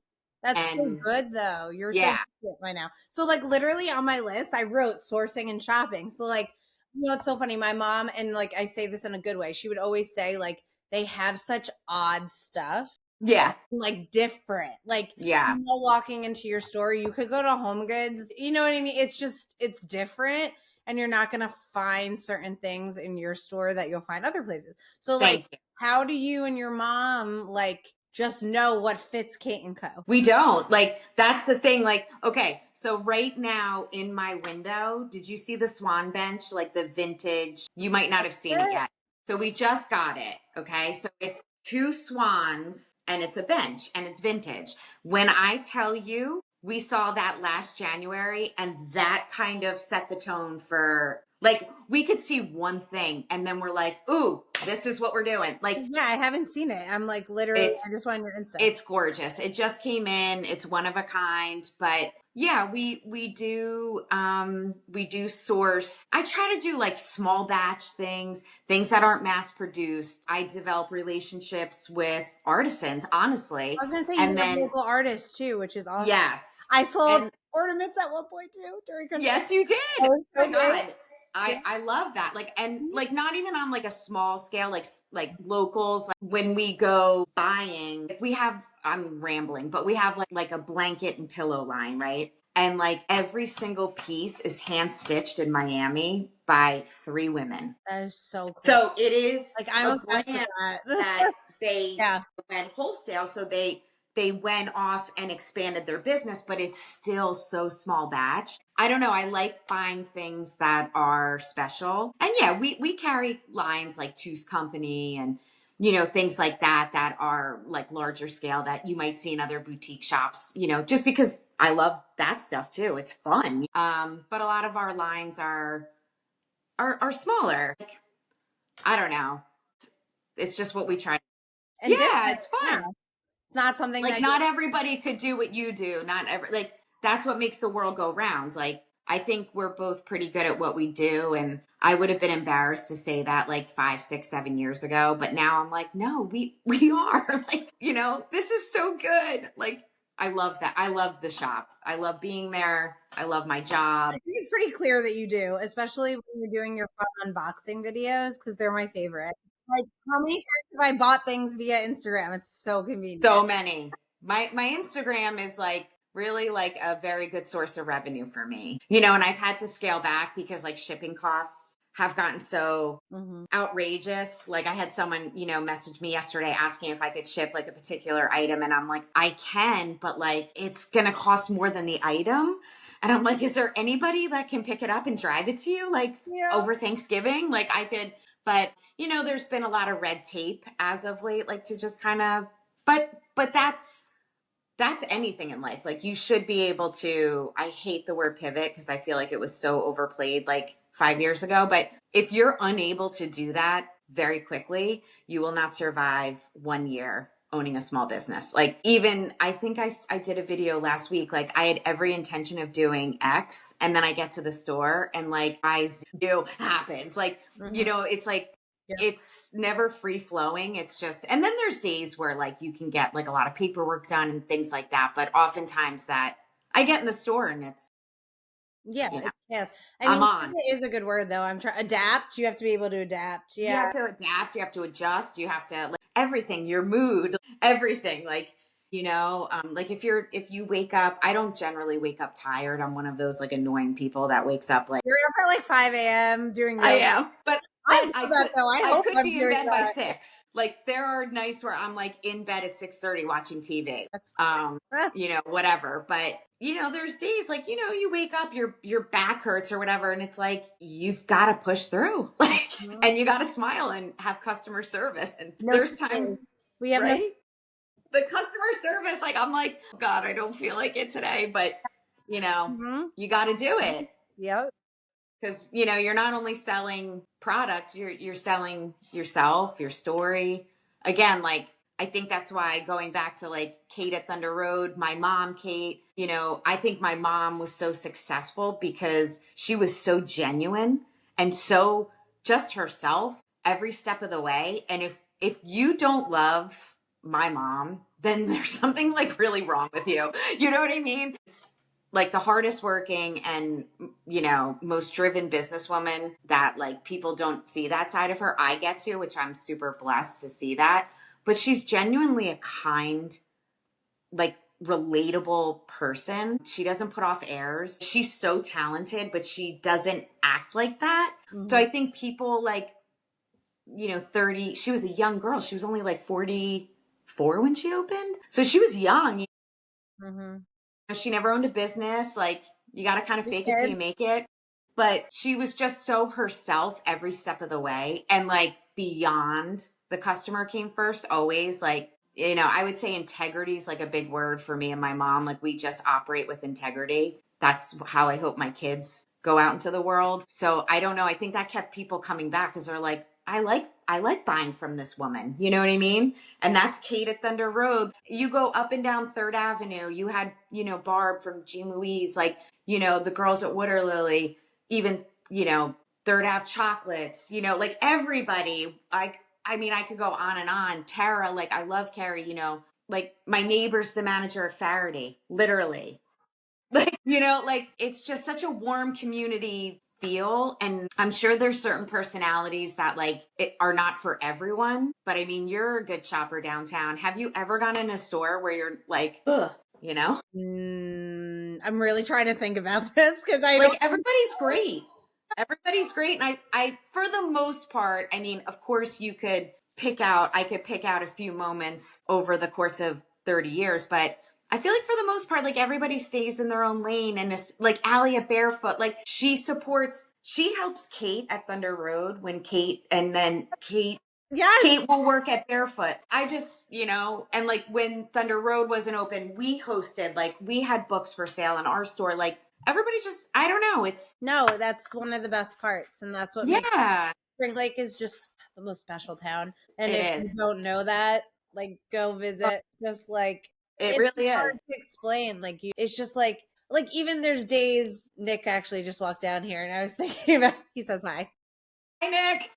That's so good though. You're so good right now. So like literally on my list, I wrote sourcing and shopping. So like, you know, it's so funny. My mom, and like, I say this in a good way. She would always say like, they have such odd stuff. Yeah. Like different. Like, walking into your store, you could go to Home Goods. You know what I mean? It's different. And you're not going to find certain things in your store that you'll find other places. So like, how do you and your mom like just know what fits Kate and Co? We don't. Like, that's the thing. Like, okay, so right now in my window, did you see the Swan bench? Like the vintage, you might not have seen it yet. So we just got it. Okay. So it's 2 swans and it's a bench and it's vintage. When I tell you, we saw that last January and that kind of set the tone for like, we could see one thing and then we're like, ooh, this is what we're doing. Like, yeah, I haven't seen it. I'm like, literally, I just went on your Insta. It's gorgeous. It just came in. It's one of a kind, but yeah, we do source. I try to do like small batch things that aren't mass produced. I develop relationships with artisans, honestly. I was going to say, you have local artists too, which is awesome. Yes. I sold ornaments at one point too during Christmas. Yes, you did. That was so good. I love that. Like, and like not even on like a small scale, like locals, like when we go buying, I'm rambling, but we have like a blanket and pillow line, right? And like every single piece is hand stitched in Miami by 3 women. That is so cool. So it is like, I'm obsessed with that they went wholesale. So they went off and expanded their business, but it's still so small batch. I don't know. I like buying things that are special. And yeah, we carry lines like Two's Company and, you know, things like that are like larger scale that you might see in other boutique shops, you know, just because I love that stuff too. It's fun. But a lot of our lines are smaller. Like, I don't know. It's just what we try. And it's fun. Yeah. It's not something like not everybody could do what you do. Like that's what makes the world go round. Like I think we're both pretty good at what we do. And I would have been embarrassed to say that like 5, 6, 7 years ago. But now I'm like, no, we are like, you know, this is so good. Like, I love that. I love the shop. I love being there. I love my job. I think it's pretty clear that you do, especially when you're doing your fun unboxing videos, because they're my favorite. Like, how many times have I bought things via Instagram? It's so convenient. So many. My Instagram is like really like a very good source of revenue for me. You know, and I've had to scale back because like shipping costs have gotten so outrageous. Like I had someone, you know, message me yesterday asking if I could ship like a particular item. And I'm like, I can, but like it's going to cost more than the item. And I'm like, is there anybody that can pick it up and drive it to you like over Thanksgiving? Like I could, but there's been a lot of red tape as of late, like to just kind of, but that's anything in life. Like you should be able to, I hate the word pivot because I feel like it was so overplayed like 5 years ago. But if you're unable to do that very quickly, you will not survive 1 year owning a small business. Like even, I think I did a video last week, like I had every intention of doing X and then I get to the store and like I do happens. Like, it's like, it's never free flowing. It's just, and then there's days where like you can get like a lot of paperwork done and things like that. But oftentimes that I get in the store and it's, it's fast. I'm on. It is a good word though. I'm trying adapt. You have to be able to adapt. You have to adapt. You have to adjust. You have to like everything, your mood, everything. Like, like if you wake up, I don't generally wake up tired. I'm one of those like annoying people that wakes up like you're up at like 5 a.m. doing yoga. I am, but I could be in bed by that. 6. Like there are nights where I'm like in bed at 6:30 watching TV. That's whatever. But there's days like you wake up, your back hurts or whatever, and it's like you've got to push through, like, and you got to smile and have customer service. And there's times we have the customer service, like I'm like, God, I don't feel like it today, but you got to do it. Yep. Because, you're not only selling product, you're selling yourself, your story. Again, like, I think that's why going back to like Kate at Thunder Road, my mom, Kate, I think my mom was so successful because she was so genuine and so just herself every step of the way. And if you don't love my mom, then there's something like really wrong with you. You know what I mean? Like the hardest working and, most driven businesswoman that like people don't see that side of her. I get to, which I'm super blessed to see that. But she's genuinely a kind, like relatable person. She doesn't put off airs. She's so talented, but she doesn't act like that. Mm-hmm. So I think people like, 30, she was a young girl. She was only like 44 when she opened. So she was young. Mm-hmm. She never owned a business. Like you got to kind of fake it till you make it. But she was just so herself every step of the way. And like beyond, the customer came first always. Like, I would say integrity is like a big word for me and my mom. Like we just operate with integrity. That's how I hope my kids go out into the world. So I don't know. I think that kept people coming back because they're like, I like buying from this woman. You know what I mean? And that's Kate at Thunder Road. You go up and down 3rd Avenue. You had, Barb from Jean Louise, like, the girls at Water Lily, even, 3rd Ave Chocolates, like everybody. I mean, I could go on and on. Tara, like I love Carrie, like my neighbor's the manager of Faraday, literally. Like, like it's just such a warm community feel. And I'm sure there's certain personalities that like are not for everyone. But I mean, you're a good shopper downtown. Have you ever gone in a store where you're like, ugh, I'm really trying to think about this because everybody's great. Everybody's great. And I, for the most part, I mean, of course I could pick out a few moments over the course of 30 years, but I feel like for the most part, like everybody stays in their own lane. And it's like Allie at Barefoot, like she helps Kate at Thunder Road when Kate will work at Barefoot. I just, and like when Thunder Road wasn't open, we hosted, like we had books for sale in our store. Like everybody just, I don't know. That's one of the best parts. And that's what makes Spring Lake is just the most special town. And if you don't know that, like go visit, just like, it's really hard is to explain. Like it's just like even there's days. Nick actually just walked down here, and I was thinking about. He says hi. Hi, Nick.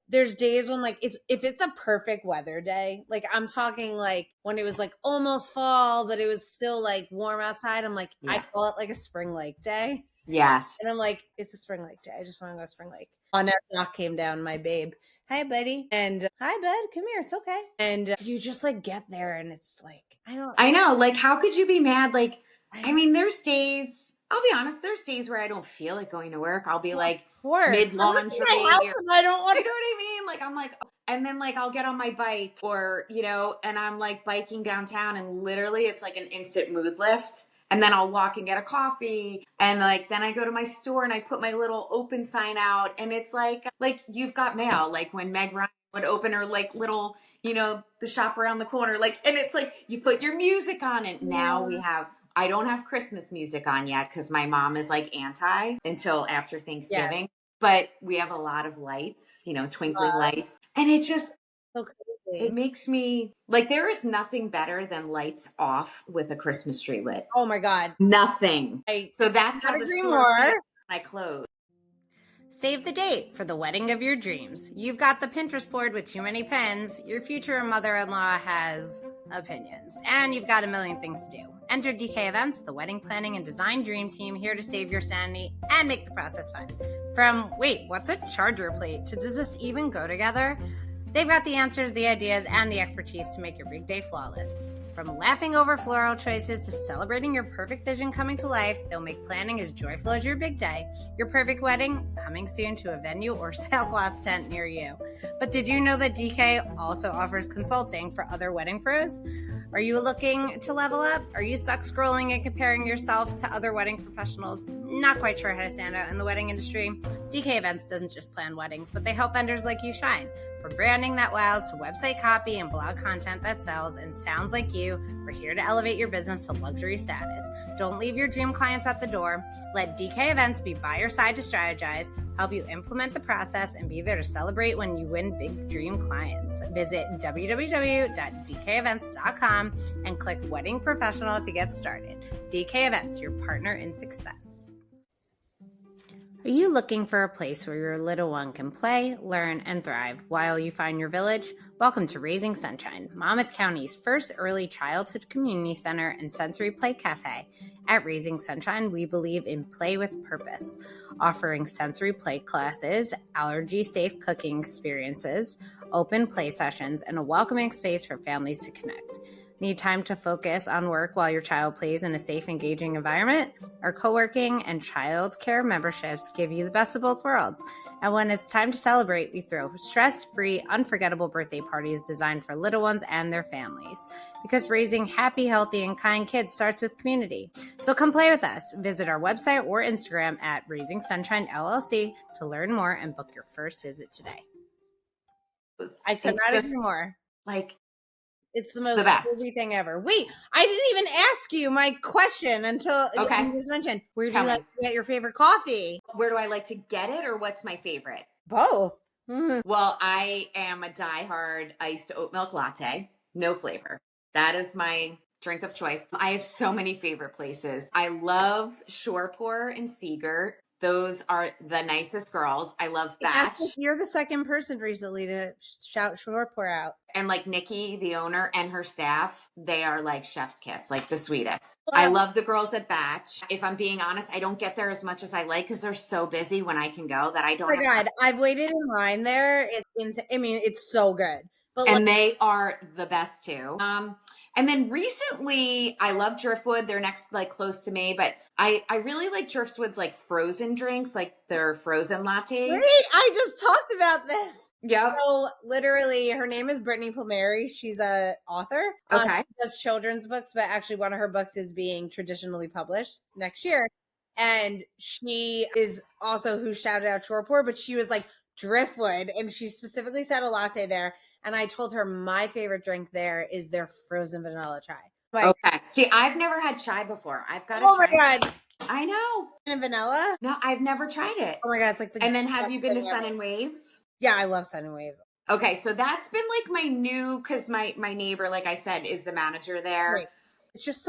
There's days when like if it's a perfect weather day, like I'm talking like when it was like almost fall, but it was still like warm outside. I'm like I call it like a Spring Lake day. Yes. And I'm like, it's a Spring Lake day. I just want to go to Spring Lake. On our dock came down my babe. Hi, buddy. And hi, bud. Come here. It's okay. And you just like get there and it's like, I know. Like, how could you be mad? Like, I mean, there's days, I'll be honest, there's days where I don't feel like going to work. I'll be like mid laundry. I don't want to. You know what I mean? Like, I'm like, and then like I'll get on my bike or, and I'm like biking downtown and literally it's like an instant mood lift. And then I'll walk and get a coffee. And like, then I go to my store and I put my little open sign out. And it's like you've got mail. Like when Meg Ryan would open her like little, the shop around the corner. Like, and it's like, you put your music on it. Now I don't have Christmas music on yet because my mom is like anti until after Thanksgiving. Yes. But we have a lot of lights, twinkly lights. And it just, it makes me like, there is nothing better than lights off with a Christmas tree lit. Oh my God. Nothing. So that's how the store I close. Save the date for the wedding of your dreams. You've got the Pinterest board with too many pens. Your future mother-in-law has opinions. And you've got a million things to do. Enter DK Events, the wedding planning and design dream team, here to save your sanity and make the process fun. From, wait, what's a charger plate, to does this even go together? They've got the answers, the ideas, and the expertise to make your big day flawless. From laughing over floral choices to celebrating your perfect vision coming to life, they'll make planning as joyful as your big day. Your perfect wedding, coming soon to a venue or sailcloth tent near you. But did you know that DK also offers consulting for other wedding pros? Are you looking to level up? Are you stuck scrolling and comparing yourself to other wedding professionals? Not quite sure how to stand out in the wedding industry? DK Events doesn't just plan weddings, but they help vendors like you shine. From branding that wows to website copy and blog content that sells and sounds like you, we're here to elevate your business to luxury status. Don't leave your dream clients at the door. Let DK Events be by your side to strategize, help you implement the process, and be there to celebrate when you win big dream clients. Visit www.dkevents.com and click Wedding Professional to get started. DK Events, your partner in success. Are you looking for a place where your little one can play, learn, and thrive while you find your village? Welcome to Raising Sunshine, Monmouth County's first early childhood community center and sensory play cafe. At Raising Sunshine, we believe in play with purpose, offering sensory play classes, allergy-safe cooking experiences, open play sessions, and a welcoming space for families to connect. Need time to focus on work while your child plays in a safe, engaging environment? Our co-working and child care memberships give you the best of both worlds. And when it's time to celebrate, we throw stress-free, unforgettable birthday parties designed for little ones and their families. Because raising happy, healthy, and kind kids starts with community. So come play with us. Visit our website or Instagram at Raising Sunshine LLC to learn more and book your first visit today. I could not agree more. It's the most crazy thing ever. Wait, I didn't even ask you my question until you just mentioned. Where do you like to get your favorite coffee? Where do I like to get it, or what's my favorite? Both. Mm-hmm. Well, I am a diehard iced oat milk latte, no flavor. That is my drink of choice. I have so many favorite places. I love Shore Pour in Seagirt. Those are the nicest girls. I love Batch. You're the second person recently to shout Shore Pour out. And like Nikki, the owner, and her staff, they are like chef's kiss, like the sweetest. Well, I love the girls at Batch. If I'm being honest, I don't get there as much as I like because they're so busy when I can go that I don't. Oh my God, I've waited in line there. It's so good. But they are the best too. And then recently, I love Driftwood. They're next, close to me, but I really like Driftwood's frozen drinks, their frozen lattes. Wait, I just talked about this. Yep. So literally, her name is Brittany Palmieri. She's a author. Okay. She does children's books, but actually one of her books is being traditionally published next year. And she is also who shouted out Shore Pour, but she was like Driftwood, and she specifically said a latte there. And I told her my favorite drink there is their frozen vanilla chai. Okay. See, I've never had chai before. I've got to try. Oh my God. I know. And vanilla? No, I've never tried it. Oh my God. It's like And then have you been to Sun and Waves? Yeah, I love Sun and Waves. Okay. So that's been my new, because my neighbor, like I said, is the manager there. Right. It's just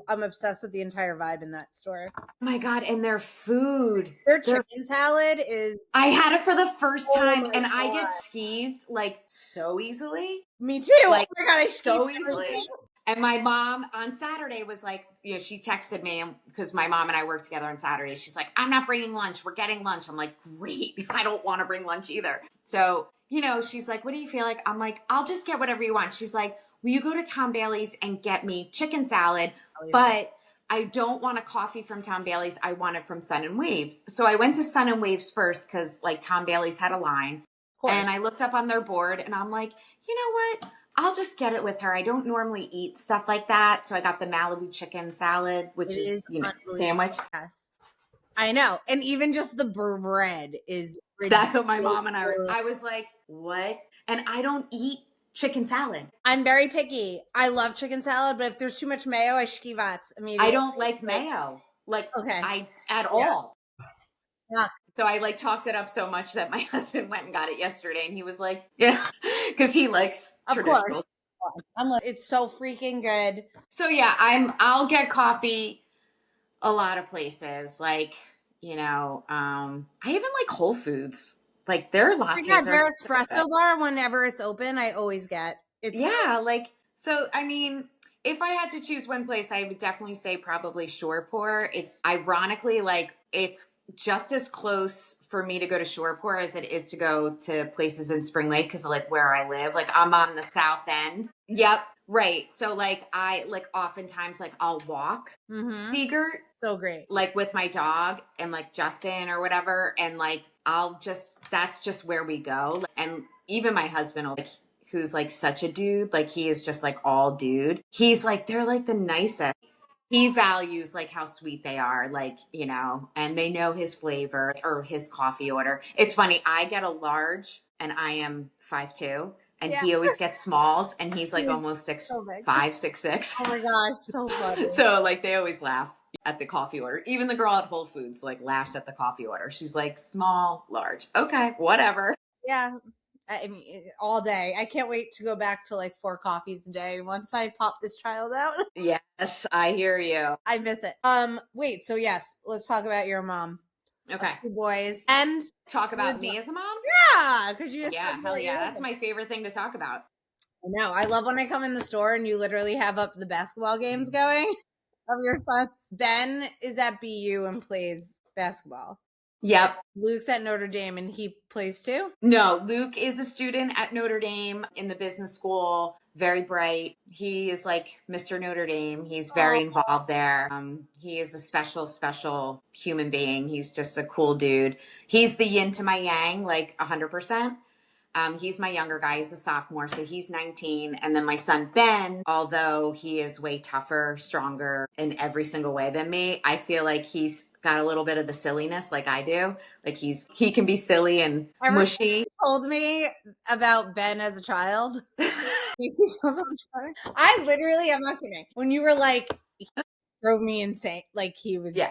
I'm obsessed with the entire vibe in that store. Oh my God. And their food. Their chicken salad is. I had it for the first time and God. I get skeeved so easily. Me too. Oh my God. I so easily. And my mom on Saturday was she texted me because my mom and I work together on Saturday. She's like, I'm not bringing lunch. We're getting lunch. I'm like, great. I don't want to bring lunch either. So, she's like, what do you feel like? I'm like, I'll just get whatever you want. She's like, will you go to Tom Bailey's and get me chicken salad? But I don't want a coffee from Tom Bailey's. I want it from Sun and Waves. So I went to Sun and Waves first because Tom Bailey's had a line. And I looked up on their board and I'm like, you know what? I'll just get it with her. I don't normally eat stuff like that. So I got the Malibu chicken salad, which is, sandwich. Yes. I know. And even just the bread is That's what my mom and ridiculous. I was like, what? And I don't eat chicken salad. I'm very picky. I love chicken salad, but if there's too much mayo, I shkivats immediately. I don't like mayo. Okay. At all. Yeah. So I talked it up so much that my husband went and got it yesterday, and he was like, yeah, because he likes traditional. Of course. I'm like, it's so freaking good. So yeah, I'll get coffee a lot of places. I even like Whole Foods. Like their lattes their espresso bar, whenever it's open, I always get. So I mean, if I had to choose one place, I would definitely say probably Shoreport. It's ironically it's just as close for me to go to Shoreport as it is to go to places in Spring Lake because where I live. I'm on the south end. Yep. Right. So I oftentimes I'll walk Seagirt. So great. With my dog and Justin or whatever. And that's just where we go. And even my husband will who's such a dude, he is just all dude. He's they're the nicest. He values how sweet they are, and they know his flavor or his coffee order. It's funny. I get a large and I am 5'2". And he always gets smalls, and he's almost 6'5", 6'6". Oh my gosh, so funny. So they always laugh at the coffee order. Even the girl at Whole Foods laughs at the coffee order. She's small, large. Okay, whatever. Yeah. I mean, all day. I can't wait to go back to 4 coffees a day once I pop this child out. Yes, I hear you. I miss it. Wait, so yes, let's talk about your mom. Okay. 2 boys. And talk about me as a mom? Yeah, because hell yeah. That's my favorite thing to talk about. I know. I love when I come in the store and you literally have up the basketball games going of your sons. Ben is at BU and plays basketball. Yep. Luke's at Notre Dame and he plays too? No, Luke is a student at Notre Dame in the business school. Very bright. He is Mr. Notre Dame. He's very involved there. He is a special human being. He's just a cool dude. He's the yin to my yang, 100%. He's my younger guy. He's a sophomore, so he's 19. And then my son, Ben, although he is way tougher, stronger in every single way than me, I feel like he's got a little bit of the silliness like I do. He can be silly and mushy. Told me about Ben as a child. I literally, I'm not kidding. When you were he drove me insane. He was. Yeah.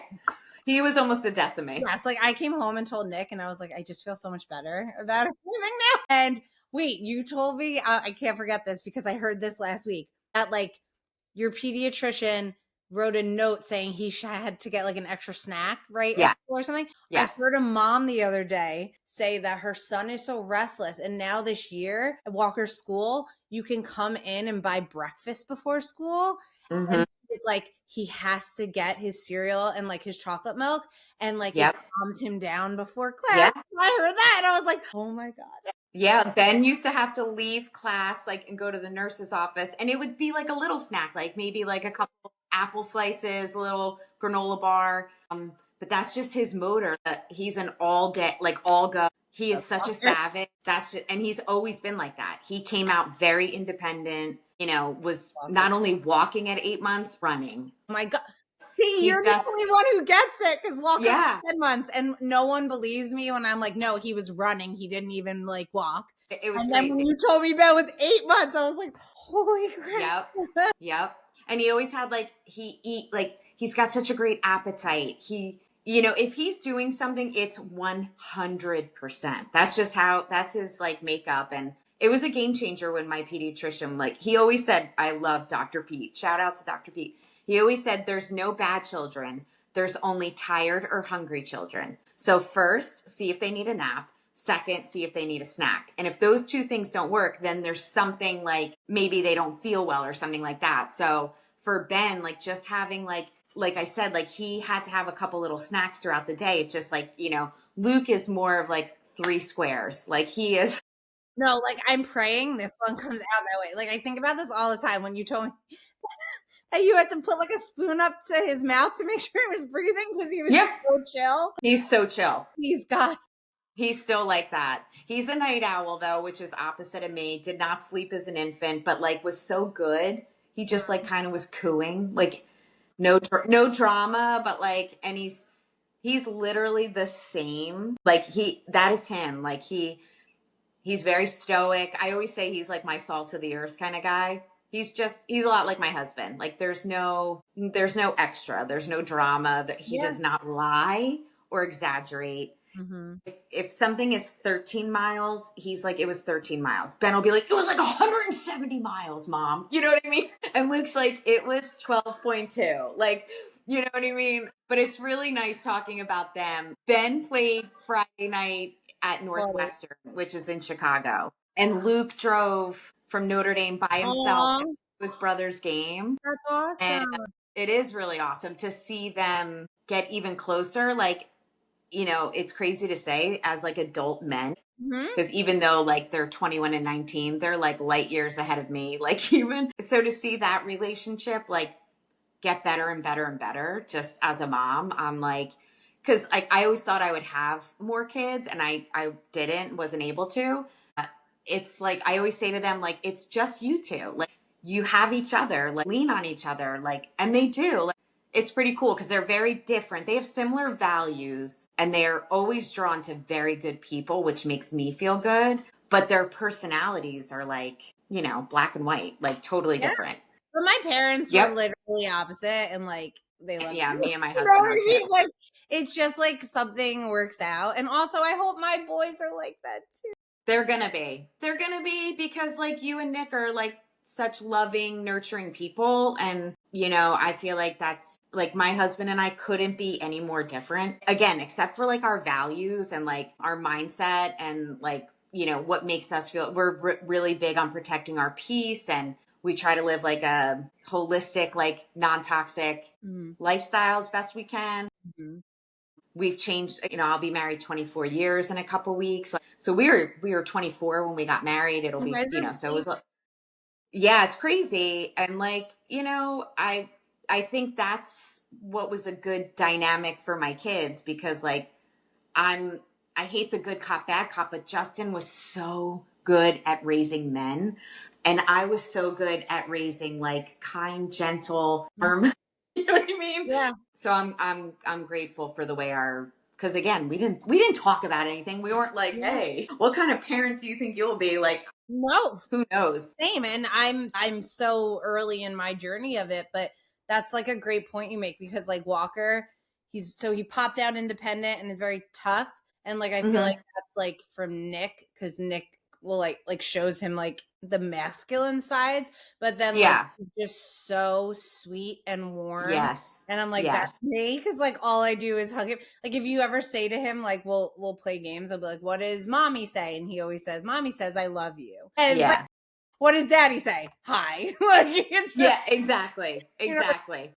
He was almost the death of me. Yes, I came home and told Nick, and I was I just feel so much better about everything now. And wait, you told me, I can't forget this because I heard this last week, that your pediatrician wrote a note saying he had to get an extra snack, right? Yeah. Or something. Yes. I heard a mom the other day say that her son is so restless. And now this year at Walker's school, you can come in and buy breakfast before school. Mm-hmm. And it's he has to get his cereal and his chocolate milk and it calms him down before class. Yeah. I heard that and I was oh my God. Yeah, Ben used to have to leave class and go to the nurse's office, and it would be a little snack, maybe a couple apple slices, a little granola bar. But that's just his motor. He's an all day, all go. He is such a savage. And he's always been like that. He came out very independent, was not only walking at 8 months, running. Oh my God. See, you're the only one who gets it because Walker's 10 months and no one believes me when I'm no, he was running. He didn't even walk. It was and crazy. Then when you told me Ben was 8 months, I was holy crap. Yep. And he always had he's got such a great appetite. He, if he's doing something, it's 100%. That's his makeup. And it was a game changer when my pediatrician, he always said, I love Dr. Pete. Shout out to Dr. Pete. He always said, there's no bad children. There's only tired or hungry children. So first, see if they need a nap. Second, see if they need a snack. And if those 2 things don't work, then there's something maybe they don't feel well or something like that. So for Ben, just having like I said, he had to have a couple little snacks throughout the day. It's just Luke is more of 3 squares. He is. No, I'm praying this one comes out that way. I think about this all the time when you told me that you had to put a spoon up to his mouth to make sure he was breathing because he was so chill. He's so chill. He's got He's still like that. He's a night owl though, which is opposite of me. Did not sleep as an infant, but like was so good. He just like kind of was cooing, like no drama, but like, and he's literally the same. Like that is him. Like he's very stoic. I always say he's like my salt of the earth kind of guy. He's a lot like my husband. Like there's no extra. There's no drama. That he does not lie or exaggerate. Mm-hmm. If something is 13 miles, he's like, it was 13 miles. Ben will be like, it was like 170 miles, mom. You know what I mean? And Luke's like, it was 12.2. Like, you know what I mean? But it's really nice talking about them. Ben played Friday night at Northwestern, which is in Chicago. And Luke drove from Notre Dame by himself to his brother's game. That's awesome. And it is really awesome to see them get even closer. Like, you know, it's crazy to say as like adult men, because even though like they're 21 and 19, they're like light years ahead of me. Like even so to see that relationship like get better and better and better just as a mom, I'm like, because I always thought I would have more kids and I wasn't able to. It's like I always say to them, like, it's just you two. Like you have each other, like lean on each other, like, and they do. Like, it's pretty cool because they're very different. They have similar values and they're always drawn to very good people, which makes me feel good. But their personalities are like, you know, black and white, like totally different. But my parents were literally opposite and like they love me and my husband are too. Like it's just like something works out. And also I hope my boys are like that too. They're gonna be because like you and Nick are like such loving, nurturing people. And, you know, I feel like that's like my husband and I couldn't be any more different. Again, except for like our values and like our mindset and like, you know, what makes us feel we're really big on protecting our peace. And we try to live like a holistic, like non-toxic lifestyle as best we can. Mm-hmm. We've changed, you know, I'll be married 24 years in a couple weeks. So we were 24 when we got married. It'll be, you know, so it was, yeah, it's crazy. And like, you know, I think that's what was a good dynamic for my kids because like, I hate the good cop, bad cop, but Justin was so good at raising men. And I was so good at raising like kind, gentle, firm. You know what I mean? Yeah. So I'm grateful for the way because again, we didn't talk about anything. We weren't like, hey, what kind of parent do you think you'll be? Like, no, who knows? Same. And I'm so early in my journey of it, but that's like a great point you make because like Walker, he popped out independent and is very tough. And like, I feel like that's like from Nick because Nick will like shows him like the masculine sides, but then like he's just so sweet and warm. Yes. And I'm like, that's me. Cause like all I do is hug him. Like if you ever say to him, like, we'll play games, I'll be like, what does mommy say? And he always says, mommy says, I love you. And but what does daddy say? Hi. Like it's just, exactly. You know,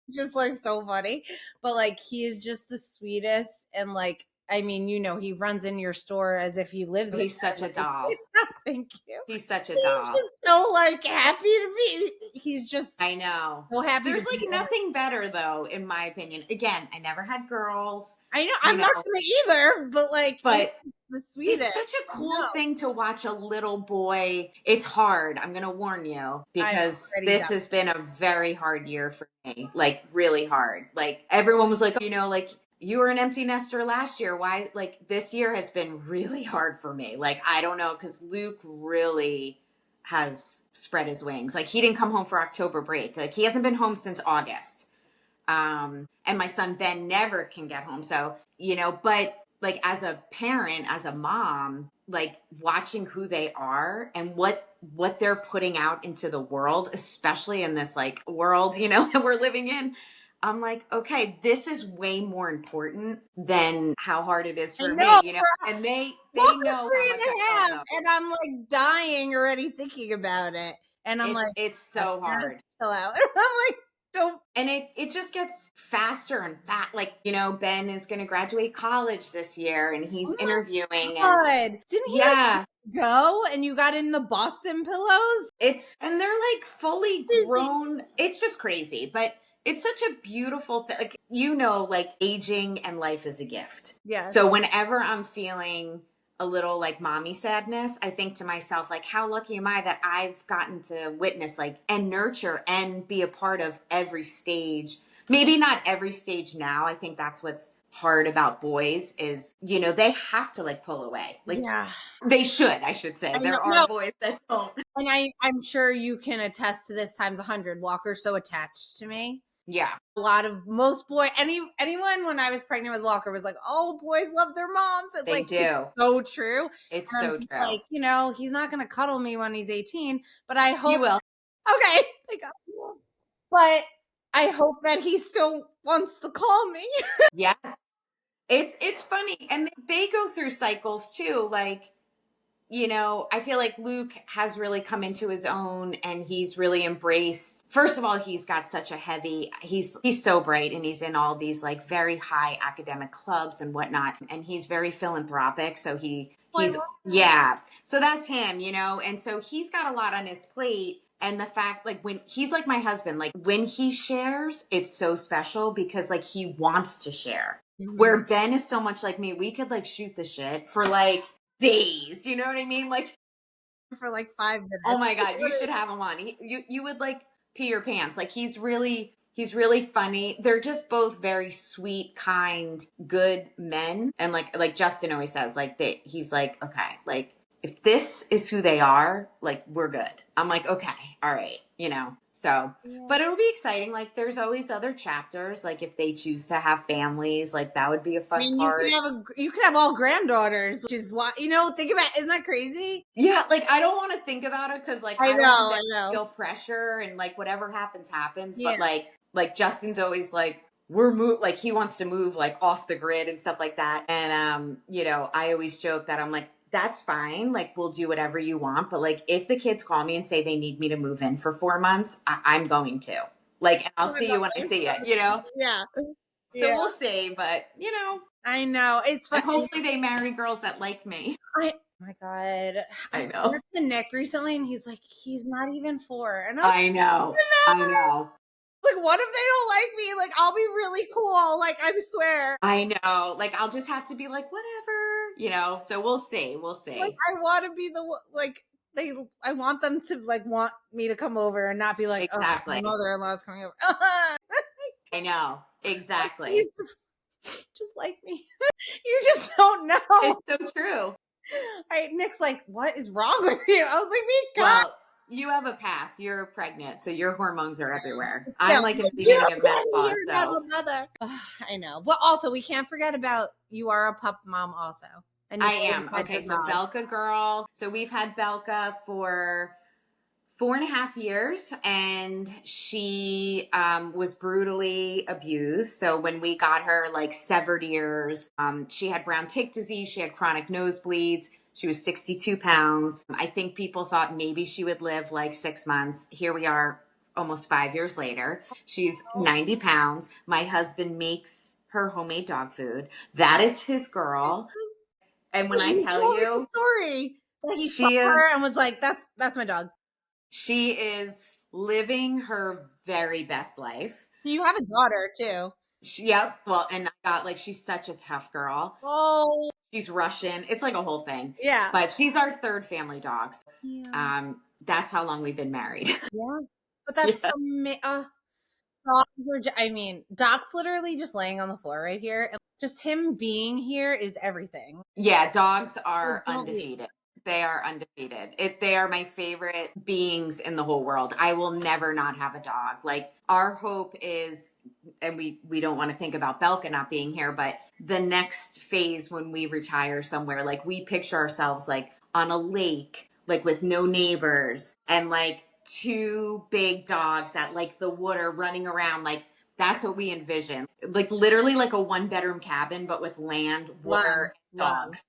it's just like so funny. But like he is just the sweetest and like I mean, you know, he runs in your store as if he lives there. He's such a doll. Thank you. He's such a doll. He's just so like happy to be. He's just I know. So happy. There's like nothing better though, in my opinion. Again, I never had girls. I know. I'm not gonna either, but like the sweetest. It's such a cool thing to watch a little boy. It's hard. I'm gonna warn you because this has been a very hard year for me. Like really hard. Like everyone was like, you know, like you were an empty nester last year. Why? Like this year has been really hard for me. Like, I don't know. Cause Luke really has spread his wings. Like he didn't come home for October break. Like he hasn't been home since August. And my son, Ben, never can get home. So, you know, but like as a parent, as a mom, like watching who they are and what they're putting out into the world, especially in this like world, you know, that we're living in. I'm like, okay, this is way more important than how hard it is for me, you know. And they know how much I love. And I'm like dying already thinking about it. And I'm like, it's so hard. Chill out. I'm like, don't. And it just gets faster and like, you know, Ben is going to graduate college this year and he's interviewing. God. Didn't he go and you got in the Boston pillows? And they're like fully grown. It's just crazy, but it's such a beautiful thing. Like, you know, like aging and life is a gift. Yeah. So whenever I'm feeling a little like mommy sadness, I think to myself, like, how lucky am I that I've gotten to witness, like, and nurture and be a part of every stage. Maybe not every stage now. I think that's what's hard about boys is, you know, they have to like pull away. Like, yeah, they should, I should say. There are no, boys that don't. and I'm sure you can attest to this times 100. Walker's so attached to me. Yeah. A lot of anyone when I was pregnant with Walker was like, oh, boys love their moms. It's They like, do. it's so true. It's And I'm so just true. like, you know, he's not going to cuddle me when he's 18, but I hope. You will. Okay. Like, but I hope that he still wants to call me. Yes. It's funny. And they go through cycles too. Like, you know, I feel like Luke has really come into his own and he's really embraced. First of all, he's got such a he's so bright and he's in all these like very high academic clubs and whatnot. And he's very philanthropic. So yeah. So that's him, you know, and so he's got a lot on his plate. And the fact, like, when he's like my husband, like when he shares, it's so special because like he wants to share. Mm-hmm. Where Ben is so much like me, we could like shoot the shit for like days, you know what I mean? Like for like 5 minutes. Oh my God, you should have him on. You would like pee your pants. Like he's really funny. They're just both very sweet, kind, good men. And like Justin always says, like he's like, okay, like if this is who they are, like we're good. I'm like, okay, all right, you know. So, but it'll be exciting. Like there's always other chapters. Like if they choose to have families, like that would be a fun part. You could have all granddaughters, which is why, you know, think about, isn't that crazy? Yeah. Like I don't want to think about it. Cause like, I know. Feel pressure and like whatever happens. Yeah. But like Justin's always like, like he wants to move like off the grid and stuff like that. And, you know, I always joke that I'm like, that's fine. Like, we'll do whatever you want. But like, if the kids call me and say they need me to move in for 4 months, I'm going to. Like, and I'll see you when I see you, you know? Yeah. So we'll see. But, you know. I know. It's fun. Hopefully they marry girls that like me. Oh my God. I know. Said to Nick recently and he's like, he's not even 4. And I know. Like, what if they don't like me? Like, I'll be really cool. Like, I swear. I know. Like, I'll just have to be like, whatever, you know? So we'll see. Like, I want to be I want them to like want me to come over and not be like, exactly. Oh, my mother-in-law's coming over. I know. Exactly. He's just like me. You just don't know. It's so true. Nick's like, what is wrong with you? I was like, God. Well, you have a pass. You're pregnant, so your hormones are everywhere. I'm like in the beginning of menopause. So. I know. But also, we can't forget about you are a pup mom also. And I am. Okay, so Belka girl. So we've had Belka for 4.5 years, and she was brutally abused. So when we got her, like severed ears, she had brown tick disease, she had chronic nosebleeds. She was 62 pounds. I think people thought maybe she would live like 6 months. Here we are almost 5 years later. She's 90 pounds. My husband makes her homemade dog food. That is his girl. And when I tell you, sorry, she is her and was like, that's my dog. She is living her very best life. You have a daughter too. Yep. Well, and I got like, she's such a tough girl. Oh. She's Russian. It's like a whole thing. Yeah. But she's our third family dog. So, that's how long we've been married. Yeah. But that's Doc's literally just laying on the floor right here. And just him being here is everything. Yeah, dogs are undefeated. They are undefeated. They are my favorite beings in the whole world. I will never not have a dog. Like our hope is, and we don't want to think about Belka not being here, but the next phase when we retire somewhere, like we picture ourselves like on a lake, like with no neighbors and like 2 big dogs at like the water running around. Like that's what we envision. Like literally like a 1-bedroom cabin, but with land, water, dogs.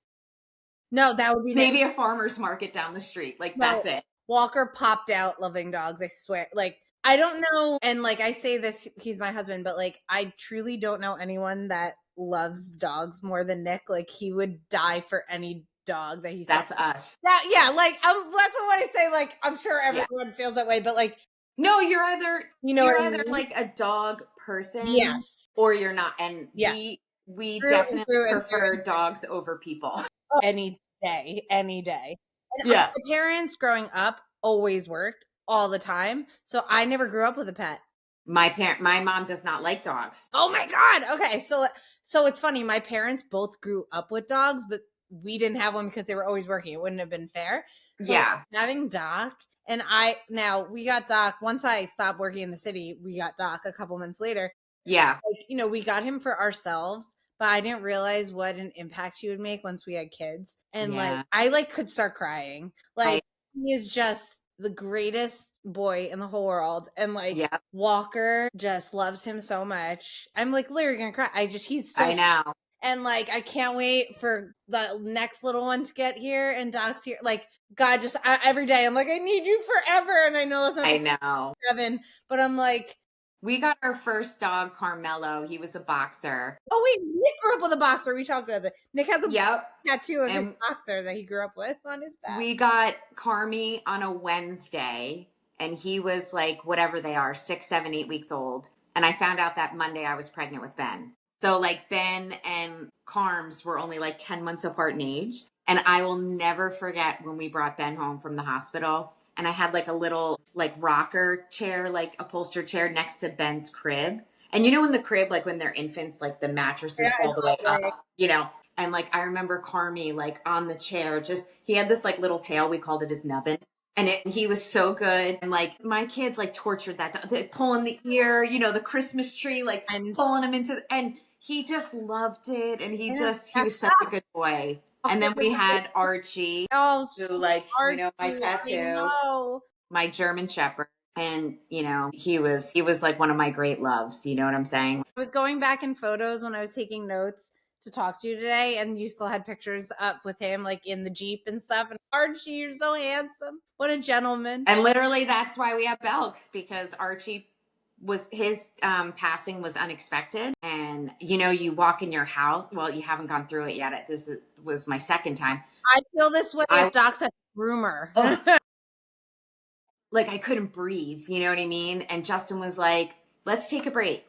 No, that would be maybe a farmer's market down the street. Like that's it. Walker popped out loving dogs. I swear. Like, I don't know. And like, I say this, he's my husband, but like, I truly don't know anyone that loves dogs more than Nick. Like he would die for any dog that he saw. That's us. Yeah. Like, that's what I say. Like, I'm sure everyone feels that way, but like, no, you're either, like a dog person. Yes. Or you're not. And we definitely prefer dogs over people. Any day, any day. And Yeah. my parents growing up always worked all the time. So I never grew up with a pet. My mom does not like dogs. Oh my God. Okay. So it's funny. My parents both grew up with dogs, but we didn't have one because they were always working. It wouldn't have been fair. So Yeah. having Doc and now we got Doc. Once I stopped working in the city, we got Doc a couple months later. Yeah. Like, we got him for ourselves, but I didn't realize what an impact he would make once we had kids. And Yeah. I could start crying. He is just the greatest boy in the whole world. And Yeah. Walker just loves him so much. I'm literally gonna cry. He's so I know. and I can't wait for the next little one to get here and Doc's here. God, every day I'm I need you forever. And I know that's not I know. 7, but I'm we got our first dog, Carmelo. He was a boxer. oh wait, Nick grew up with a boxer. We talked about that. Nick has a tattoo of his And boxer that he grew up with on his back. we got Carmi on a Wednesday, and he was whatever they are, 6, 7, 8 weeks old. And I found out that Monday I was pregnant with Ben. So Ben and Carms were only 10 months apart in age. And I will never forget when we brought Ben home from the hospital. And I had a little rocker chair, upholstered chair next to Ben's crib. And in the crib, when they're infants, the mattress is all the way up, And I remember Carmi on the chair, he had this little tail, we called it his nubbin. And he was so good. And my kids tortured that dog, pulling the ear, the Christmas tree, pulling him into, and he just loved it. And he was such a good boy. And then we had Archie, who Archie, my tattoo, my German Shepherd. And, he was one of my great loves. You know what I'm saying? I was going back in photos when I was taking notes to talk to you today, and you still had pictures up with him in the Jeep and stuff. And Archie, you're so handsome. What a gentleman. And literally that's why we have Belks, because Archie his passing was unexpected. And you walk in your house, well, you haven't gone through it yet. This was my second time. I feel this way if Doc's a groomer. I couldn't breathe, you know what I mean? And Justin was let's take a break,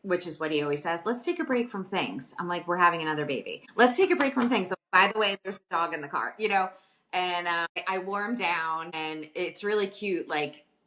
which is what he always says, let's take a break from things. I'm we're having another baby, let's take a break from things. So, by the way, there's a dog in the car, and I wore him down, and it's really cute.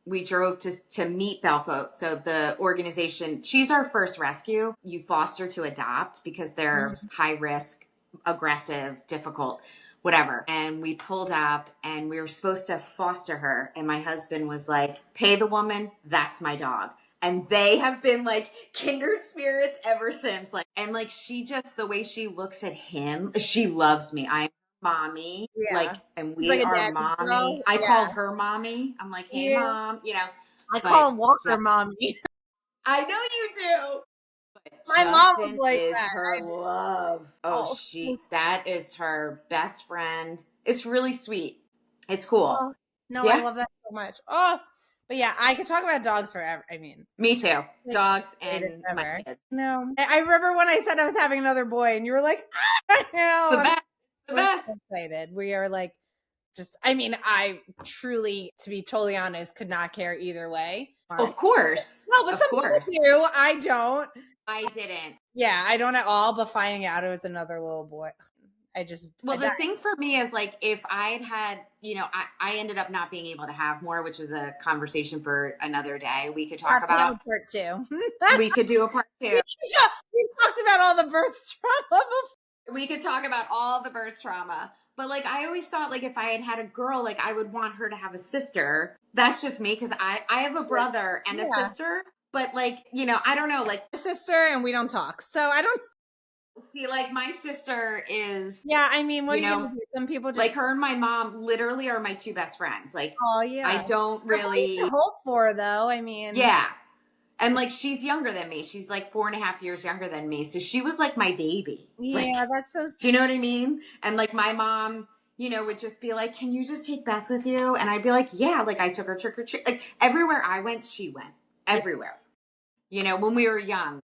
We drove to meet Belko. So the organization, she's our first rescue. You foster to adopt because they're high risk, aggressive, difficult, whatever. And we pulled up and we were supposed to foster her. And my husband was pay the woman, that's my dog. And they have been kindred spirits ever since. And she just, the way she looks at him, she loves me. I'm mommy, and we are mommy. Girl. I call her mommy. I'm hey mom, I call Walker mommy. I know you do. But my Justin mom was is that. her love. That is her best friend. It's really sweet. It's cool. Oh, no, I love that so much. Oh, but yeah, I could talk about dogs forever. I mean, me too. Dogs and my kids. No, I remember when I said I was having another boy, and you were the best. The best. So excited. We are I truly, to be totally honest, could not care either way. Of course. No, but some people do. I don't. I didn't. Yeah, I don't at all. But finding out it was another little boy, the thing for me is if I had, I ended up not being able to have more, which is a conversation for another day. We could talk about part 2. We could do a part 2. We talked about all the birth trauma. We could talk about all the birth trauma. But I always thought if I had a girl, I would want her to have a sister. That's just me, because I have a brother and a sister. But I don't know, a sister, and we don't talk. So I don't see, my sister is. Yeah, I mean, what do you do? Some people just her and my mom literally are my two best friends. Oh yeah, I don't really That's what hope for, though. I mean, yeah. And she's younger than me. She's 4.5 years younger than me. So she was my baby. Yeah, that's so sweet. Do you know what I mean? And my mom, would just be can you just take Beth with you? And I'd be yeah. I took her trick or treat. Everywhere I went, she went. Everywhere. When we were young.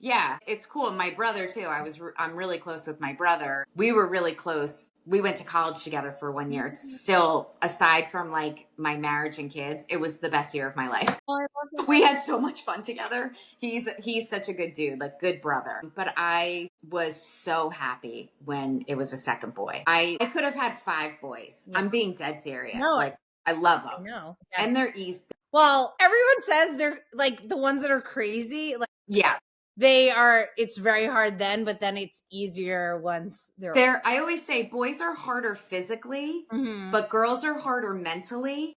Yeah, it's cool. My brother too. I'm really close with my brother. We were really close. We went to college together for 1 year. It's still, aside from like my marriage and kids, it was the best year of my life. Oh, I love that. We had so much fun together. He's such a good dude, like good brother. But I was so happy when it was a second boy. I could have had 5 boys. Yeah. I'm being dead serious. No, like I love them. I know. Yeah. And they're easy. Well, everyone says they're like the ones that are crazy. Like Yeah. they are, it's very hard then, but then it's easier once they're I always say boys are harder physically, Mhm. but girls are harder mentally.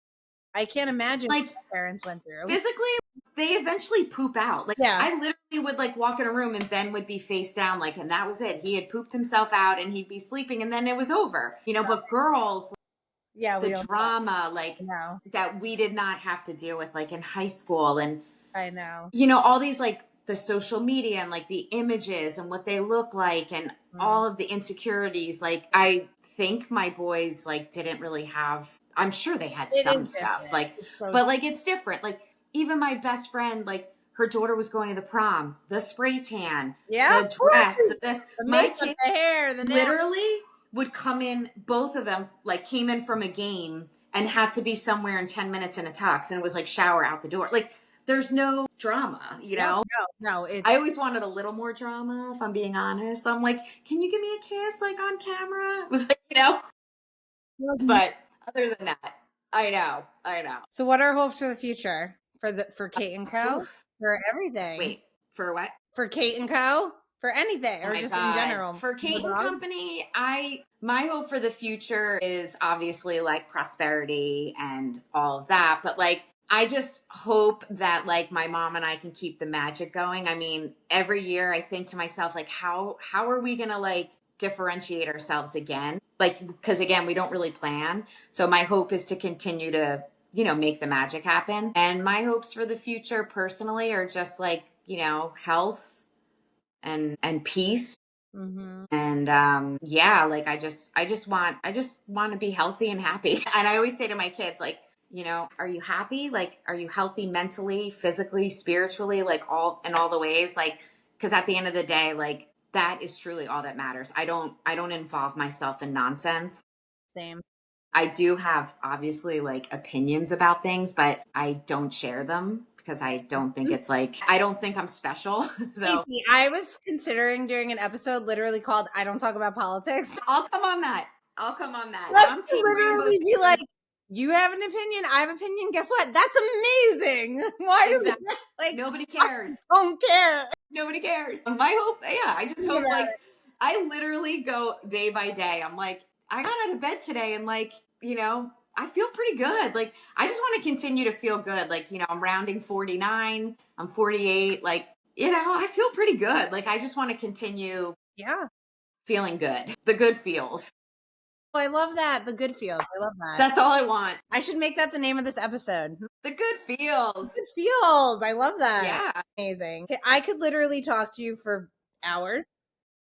I can't imagine Like what my parents went through. physically, they eventually poop out. Like Yeah. I literally would like walk in a room and Ben would be face down, like, and that was it. He had pooped himself out and he'd be sleeping and then it was over. You know, but girls, Yeah, we the don't drama, like know. that we did not have to deal with like in high school. And I know. you know, all these like the social media and like the images and what they look like and all of the insecurities. Like I think my boys like didn't really have, I'm sure they had some stuff like, but like it's different. Like even my best friend, like her daughter was going to the prom, the spray tan, the dress, this, the my makeup, kid the hair, the nails. literally would come in, both of them like came in from a game and had to be somewhere in 10 minutes in a tux and it was like shower out the door. Like there's no drama, you know? No. I always wanted a little more drama, if I'm being honest. So I'm like, can you give me a kiss like on camera? It was like, you know? But other than that, I know. So what are hopes for the future for Kate and Co? For everything. Wait, for what? For Kate and Co? For anything, or just in general. For Kate and Company, my hope for the future is obviously like prosperity and all of that. But like I just hope that like my mom and I can keep the magic going. I mean, every year I think to myself, like, how are we gonna like differentiate ourselves again? Like, because again, we don't really plan. So my hope is to continue to, you know, make the magic happen. And my hopes for the future personally are just like, you know, health and peace. And yeah, like I just want to be healthy and happy. And I always say to my kids, like, you know, are you happy? Like, are you healthy mentally, physically, spiritually, like all in all the ways? Like, because at the end of the day, like that is truly all that matters. I don't involve myself in nonsense. Same. I do have obviously like opinions about things, but I don't share them because I don't think it's like, I don't think I'm special. So Kacey, I was considering doing an episode literally called I Don't Talk About Politics. I'll come on that. Let's literally be like, you have an opinion, I have an opinion. Guess what? That's amazing. Why do we like nobody cares? Don't care. Nobody cares. My hope, yeah, I just hope like I literally go day by day. I'm like, I got out of bed today and like, you know, I feel pretty good. Like, I just want to continue to feel good. Like, you know, I'm rounding 49. I'm 48. Like, you know, I feel pretty good. Like, I just want to continue feeling good. The good feels. Oh, I love that. The good feels. I love that. That's all I want. I should make that the name of this episode. The good feels. The good feels. I love that. Yeah. Amazing. I could literally talk to you for hours.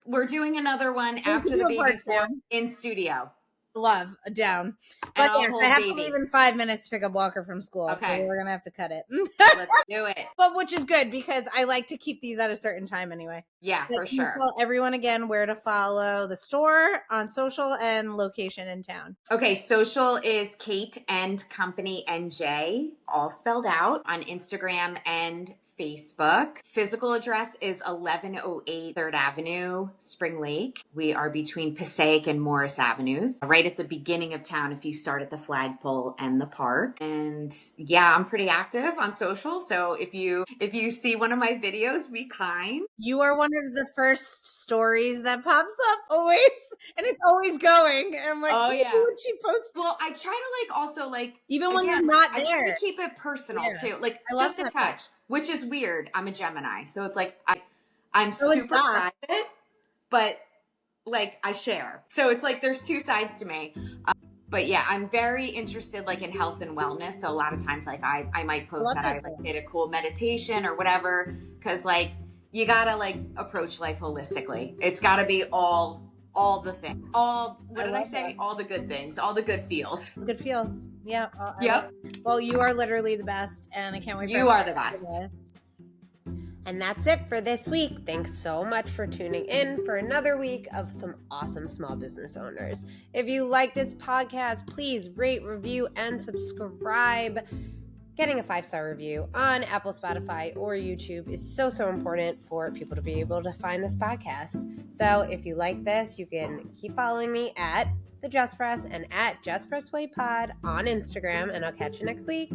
We're doing another one after the baby's born in studio. Love, down. But yes, I have to leave in 5 minutes to pick up Walker from school. Okay. So we're going to have to cut it. Let's do it. But which is good because I like to keep these at a certain time anyway. Yeah, for sure. Tell everyone again where to follow the store on social and location in town. Okay, social is Kate and Company NJ, all spelled out, on Instagram and Facebook. Physical address is 1108 3rd Avenue, Spring Lake. We are between Passaic and Morris Avenues, right at the beginning of town if you start at the flagpole and the park. And yeah, I'm pretty active on social. So if you see one of my videos, be kind. You are one of the first stories that pops up always. And it's always going. I'm like, oh yeah. What she posts. Well, I try to like also like, even when you're not there. I try to keep it personal too. Like just a touch. Which is weird. I'm a Gemini. So it's like, I'm super private, but like I share. So it's like, there's two sides to me. But yeah, I'm very interested like in health and wellness. So a lot of times like I might post that I like, did a cool meditation or whatever. Cause like you gotta like approach life holistically. It's gotta be all the things. What did I say? All the good things. All the good feels. Good feels. Yeah. Yep. Well, you are literally the best, and I can't wait for you are the best. And that's it for this week. Thanks so much for tuning in for another week of some awesome small business owners. If you like this podcast, please rate, review, and subscribe. Getting a 5-star review on Apple, Spotify, or YouTube is so important for people to be able to find this podcast. So if you like this, you can keep following me at The Just Press and at Just Press Play Pod on Instagram, and I'll catch you next week.